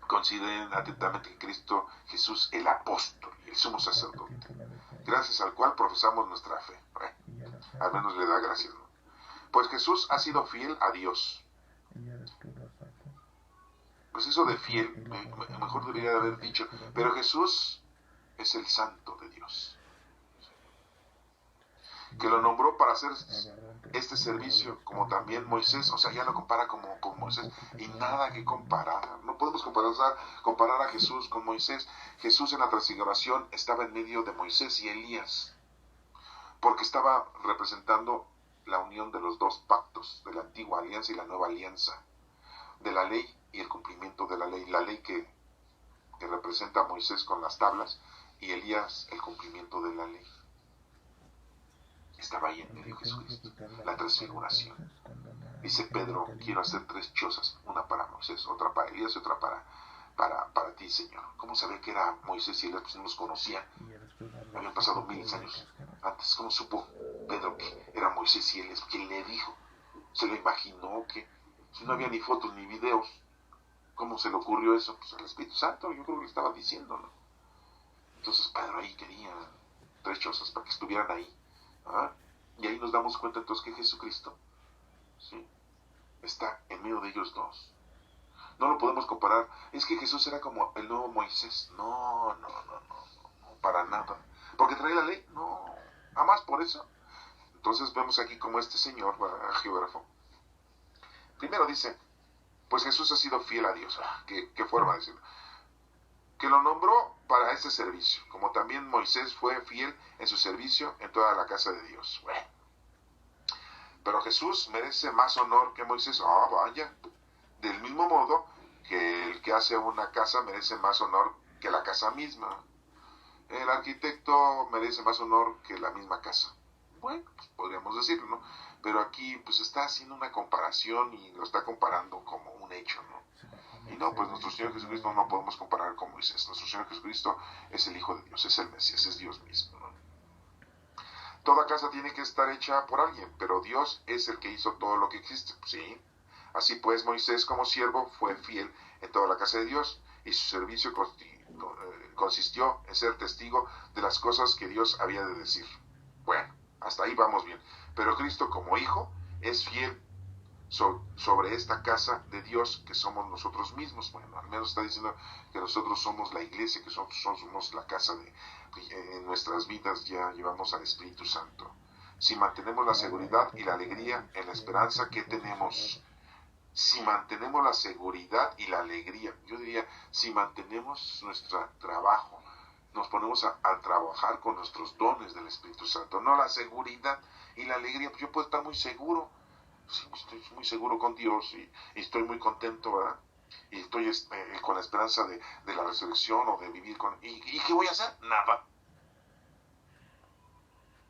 Speaker 2: Consideren atentamente que Cristo Jesús el apóstol y el sumo sacerdote, gracias al cual profesamos nuestra fe. Al menos le da gracias, ¿no? Pues Jesús ha sido fiel a Dios. Pues eso de fiel, mejor debería de haber dicho, pero Jesús es el santo de Dios, que lo nombró para hacer este servicio, como también Moisés. O sea, ya lo compara como con Moisés, y nada que comparar. No podemos comparar a Jesús con Moisés. Jesús en la transfiguración estaba en medio de Moisés y Elías, porque estaba representando la unión de los dos pactos, de la antigua alianza y la nueva alianza, de la ley y el cumplimiento de la ley que representa a Moisés con las tablas, y Elías el cumplimiento de la ley. Estaba ahí en medio de Jesucristo, la transfiguración. Dice Pedro: quiero hacer 3 chozas, una para Moisés, otra para Elías y otra para ti, Señor. ¿Cómo sabía que era Moisés y Elías? Pues no los conocía. Habían pasado 1000 años antes. ¿Cómo supo Pedro que era Moisés y Elías? ¿Quién le dijo? ¿Se lo imaginó? Que si no había ni fotos ni videos, ¿cómo se le ocurrió eso? Pues el Espíritu Santo, yo creo que le estaba diciendo, ¿no? Entonces Pedro ahí quería 3 chozas para que estuvieran ahí. Y ahí nos damos cuenta entonces que Jesucristo, ¿sí?, está en medio de ellos dos. No lo podemos comparar. Es que Jesús era como el nuevo Moisés. No, para nada. Porque trae la ley, no. ¿A más por eso? Entonces vemos aquí como este señor, geógrafo, primero dice: pues Jesús ha sido fiel a Dios. ¿Qué forma de decirlo? Que lo nombró para ese servicio, como también Moisés fue fiel en su servicio en toda la casa de Dios. Bueno, pero Jesús merece más honor que Moisés. Vaya. Del mismo modo que el que hace una casa merece más honor que la casa misma. El arquitecto merece más honor que la misma casa. Bueno, pues podríamos decirlo, ¿no? Pero aquí pues está haciendo una comparación y lo está comparando como un hecho, ¿no? Y no, pues nuestro Señor Jesucristo no podemos comparar con Moisés. Nuestro Señor Jesucristo es el Hijo de Dios, es el Mesías, es Dios mismo, ¿no? Toda casa tiene que estar hecha por alguien, pero Dios es el que hizo todo lo que existe, ¿sí? Así pues, Moisés como siervo fue fiel en toda la casa de Dios, y su servicio consistió en ser testigo de las cosas que Dios había de decir. Bueno, hasta ahí vamos bien. Pero Cristo como Hijo es fiel sobre esta casa de Dios que somos nosotros mismos. Bueno, al menos está diciendo que nosotros somos la iglesia, que nosotros somos la casa en nuestras vidas ya llevamos al Espíritu Santo. Si mantenemos la seguridad y la alegría en la esperanza que tenemos, si mantenemos la seguridad y la alegría, yo diría, si mantenemos nuestro trabajo, nos ponemos a trabajar con nuestros dones del Espíritu Santo, no la seguridad y la alegría, pues yo puedo estar muy seguro, sí, estoy muy seguro con Dios y estoy muy contento, ¿verdad? Y estoy con la esperanza de la resurrección o de vivir con... ¿Y qué voy a hacer? Nada.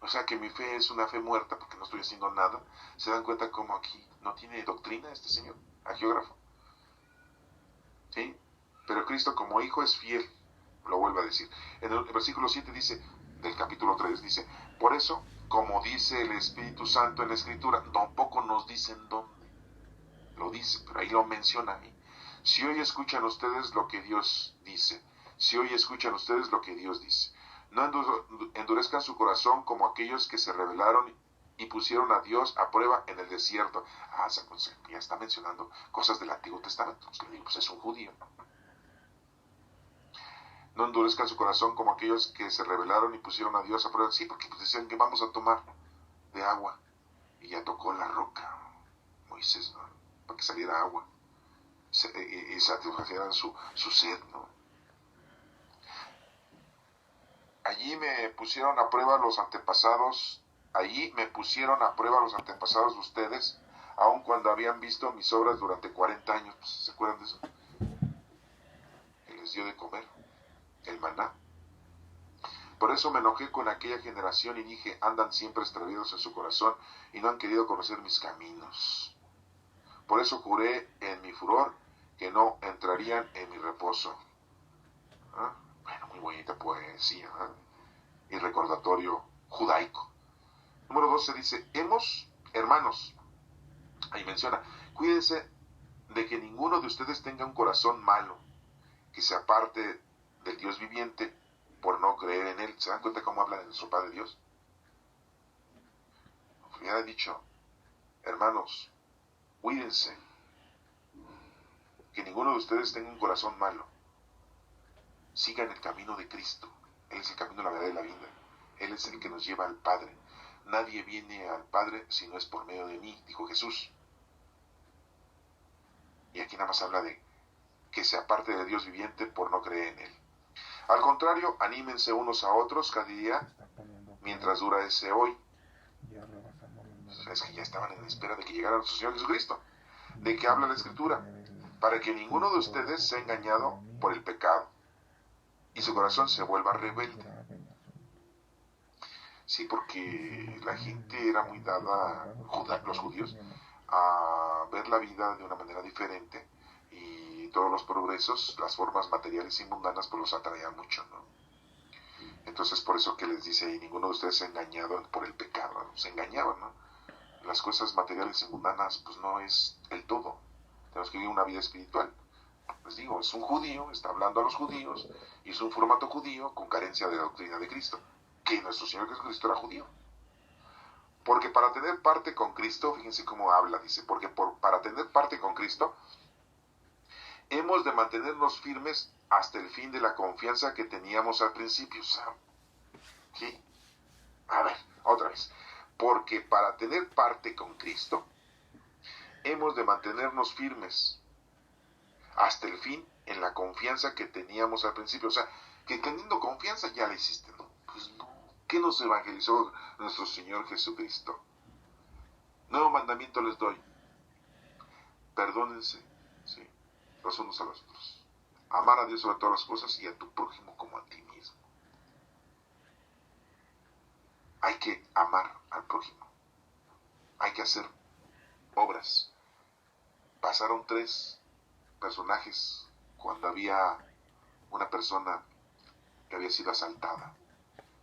Speaker 2: O sea que mi fe es una fe muerta porque no estoy haciendo nada. ¿Se dan cuenta cómo aquí no tiene doctrina este señor? agiógrafo. ¿Sí? Pero Cristo como hijo es fiel, lo vuelve a decir. En el versículo 7 dice, del capítulo 3, dice, por eso, como dice el Espíritu Santo en la Escritura, tampoco nos dicen dónde. Lo dice, pero ahí lo menciona. Si hoy escuchan ustedes lo que Dios dice, si hoy escuchan ustedes lo que Dios dice, no endurezcan su corazón como aquellos que se rebelaron y pusieron a Dios a prueba en el desierto. Ya está mencionando cosas del Antiguo Testamento. Pues le digo, pues es un judío. No endurezcan su corazón como aquellos que se rebelaron y pusieron a Dios a prueba. Sí, porque pues decían que vamos a tomar de agua. Y ya tocó la roca Moisés, ¿no? Para que saliera agua. Y satisfacieran su sed, ¿no? Allí me pusieron a prueba los antepasados. Allí me pusieron a prueba los antepasados de ustedes, aun cuando habían visto mis obras durante 40 años. Pues, ¿se acuerdan de eso? Que les dio de comer el maná. Por eso me enojé con aquella generación y dije, andan siempre extraviados en su corazón y no han querido conocer mis caminos. Por eso juré en mi furor que no entrarían en mi reposo. ¿Ah? Bueno, muy bonita poesía, ¿eh? Y recordatorio judaico. Número 12 dice, hermanos, ahí menciona, cuídense de que ninguno de ustedes tenga un corazón malo, que se aparte del Dios viviente por no creer en Él. ¿Se dan cuenta cómo habla de nuestro Padre Dios? Hubiera dicho, hermanos, cuídense, que ninguno de ustedes tenga un corazón malo. Sigan el camino de Cristo. Él es el camino, la verdad y la vida. Él es el que nos lleva al Padre. Nadie viene al Padre si no es por medio de mí, dijo Jesús. Y aquí nada más habla de que se aparte de Dios viviente por no creer en Él. Al contrario, anímense unos a otros cada día mientras dura ese hoy. Es que ya estaban en espera de que llegara nuestro Señor Jesucristo. ¿De qué habla la Escritura? Para que ninguno de ustedes sea engañado por el pecado y su corazón se vuelva rebelde. Sí, porque la gente era muy dada, los judíos, a ver la vida de una manera diferente y todos los progresos, las formas materiales y mundanas, pues los atraían mucho, ¿no? Entonces por eso que les dice, y ninguno de ustedes se ha engañado por el pecado, ¿no? Se engañaban, ¿no? Las cosas materiales y mundanas, pues no es el todo. Tenemos que vivir una vida espiritual. Les digo, es un judío, está hablando a los judíos, y es un formato judío con carencia de la doctrina de Cristo, que nuestro Señor Jesucristo era judío. Porque para tener parte con Cristo, fíjense cómo habla, dice, porque para tener parte con Cristo, hemos de mantenernos firmes hasta el fin de la confianza que teníamos al principio. ¿Sí? A ver, otra vez. Porque para tener parte con Cristo, hemos de mantenernos firmes hasta el fin en la confianza que teníamos al principio. O sea, que teniendo confianza ya la hiciste, ¿no? Pues no. ¿Qué nos evangelizó nuestro Señor Jesucristo? Nuevo mandamiento les doy. Perdónense, ¿sí?, los unos a los otros. Amar a Dios sobre todas las cosas y a tu prójimo como a ti mismo. Hay que amar al prójimo. Hay que hacer obras. Pasaron 3 personajes cuando había una persona que había sido asaltada.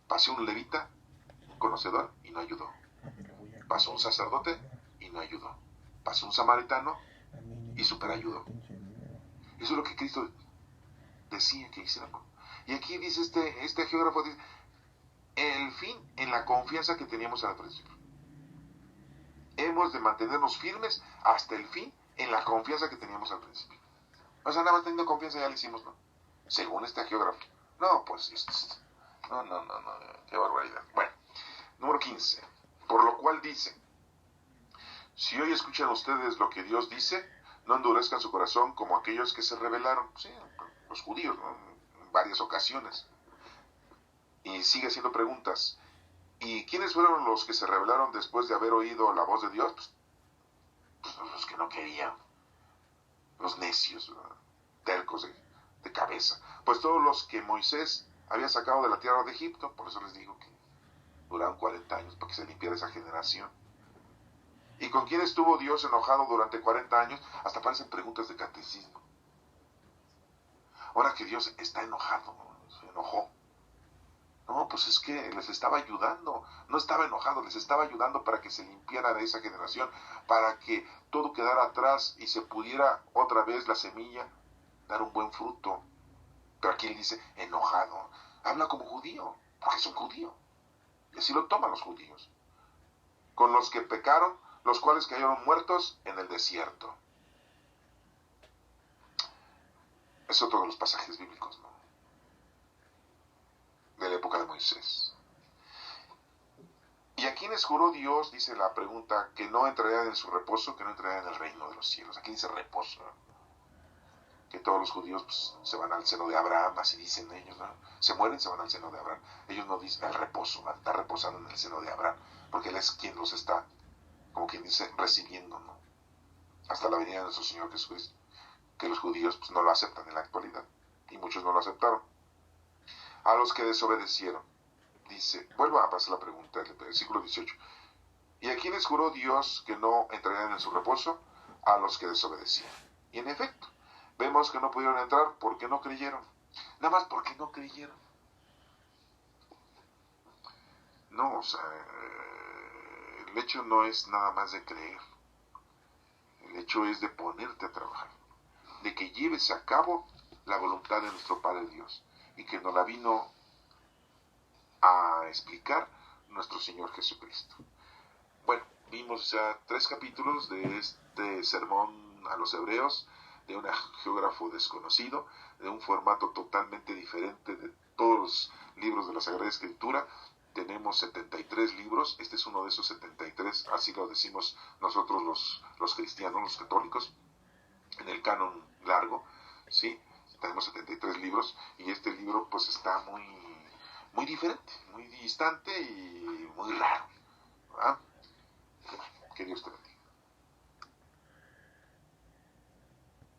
Speaker 2: Pasó un levita, un conocedor, y no ayudó. Pasó un sacerdote y no ayudó. Pasó un samaritano y superayudó. Eso es lo que Cristo decía que hiciéramos. Y aquí dice este geógrafo, dice, el fin en la confianza que teníamos al principio. Hemos de mantenernos firmes hasta el fin en la confianza que teníamos al principio. O sea, nada más teniendo confianza ya lo hicimos, ¿no? Según este geógrafo. No, pues, no, qué barbaridad. Bueno, número 15. Por lo cual dice, si hoy escuchan ustedes lo que Dios dice, no endurezcan su corazón como aquellos que se rebelaron. Sí, los judíos, ¿no?, en varias ocasiones. Y sigue haciendo preguntas. ¿Y quiénes fueron los que se rebelaron después de haber oído la voz de Dios? Pues los que no querían. Los necios, ¿verdad?, tercos de cabeza. Pues todos los que Moisés había sacado de la tierra de Egipto. Por eso les digo que duraron 40 años para que se limpiara esa generación. ¿Y con quién estuvo Dios enojado durante 40 años? Hasta parecen preguntas de catecismo. Ahora que Dios está enojado, se enojó. No, pues es que les estaba ayudando, no estaba enojado, les estaba ayudando para que se limpiara de esa generación, para que todo quedara atrás y se pudiera otra vez la semilla dar un buen fruto. Pero aquí él dice enojado, habla como judío, porque es un judío, y así lo toman los judíos. Con los que pecaron, los cuales cayeron muertos en el desierto. Es otro de los pasajes bíblicos, ¿no? De la época de Moisés. ¿Y a quiénes juró Dios, dice la pregunta, que no entrarían en su reposo, que no entrarían en el reino de los cielos? Aquí dice reposo, ¿no? Que todos los judíos pues, se van al seno de Abraham, así dicen ellos, ¿no? Se mueren, se van al seno de Abraham. Ellos no dicen el reposo, van a estar reposando en el seno de Abraham, porque él es quien los está, como quien dice, recibiendo, ¿no? Hasta la venida de nuestro Señor Jesucristo, que los judíos pues, no lo aceptan en la actualidad, y muchos no lo aceptaron. A los que desobedecieron, dice, vuelvo a pasar la pregunta, el versículo 18. ¿Y a quiénes juró Dios que no entrarían en su reposo? A los que desobedecieron. Y en efecto, vemos que no pudieron entrar porque no creyeron. Nada más porque no creyeron. No, o sea, el hecho no es nada más de creer. El hecho es de ponerte a trabajar. De que lleves a cabo la voluntad de nuestro Padre Dios. Y que nos la vino a explicar nuestro Señor Jesucristo. Bueno, vimos ya 3 capítulos de este sermón a los hebreos, de un geógrafo desconocido, de un formato totalmente diferente de todos los libros de la Sagrada Escritura. Tenemos 73 libros, este es uno de esos 73, así lo decimos nosotros los cristianos, los católicos, en el canon largo, ¿sí? Tenemos 73 libros y este libro pues está muy diferente, muy distante y muy raro, ¿verdad? Que Dios te bendiga.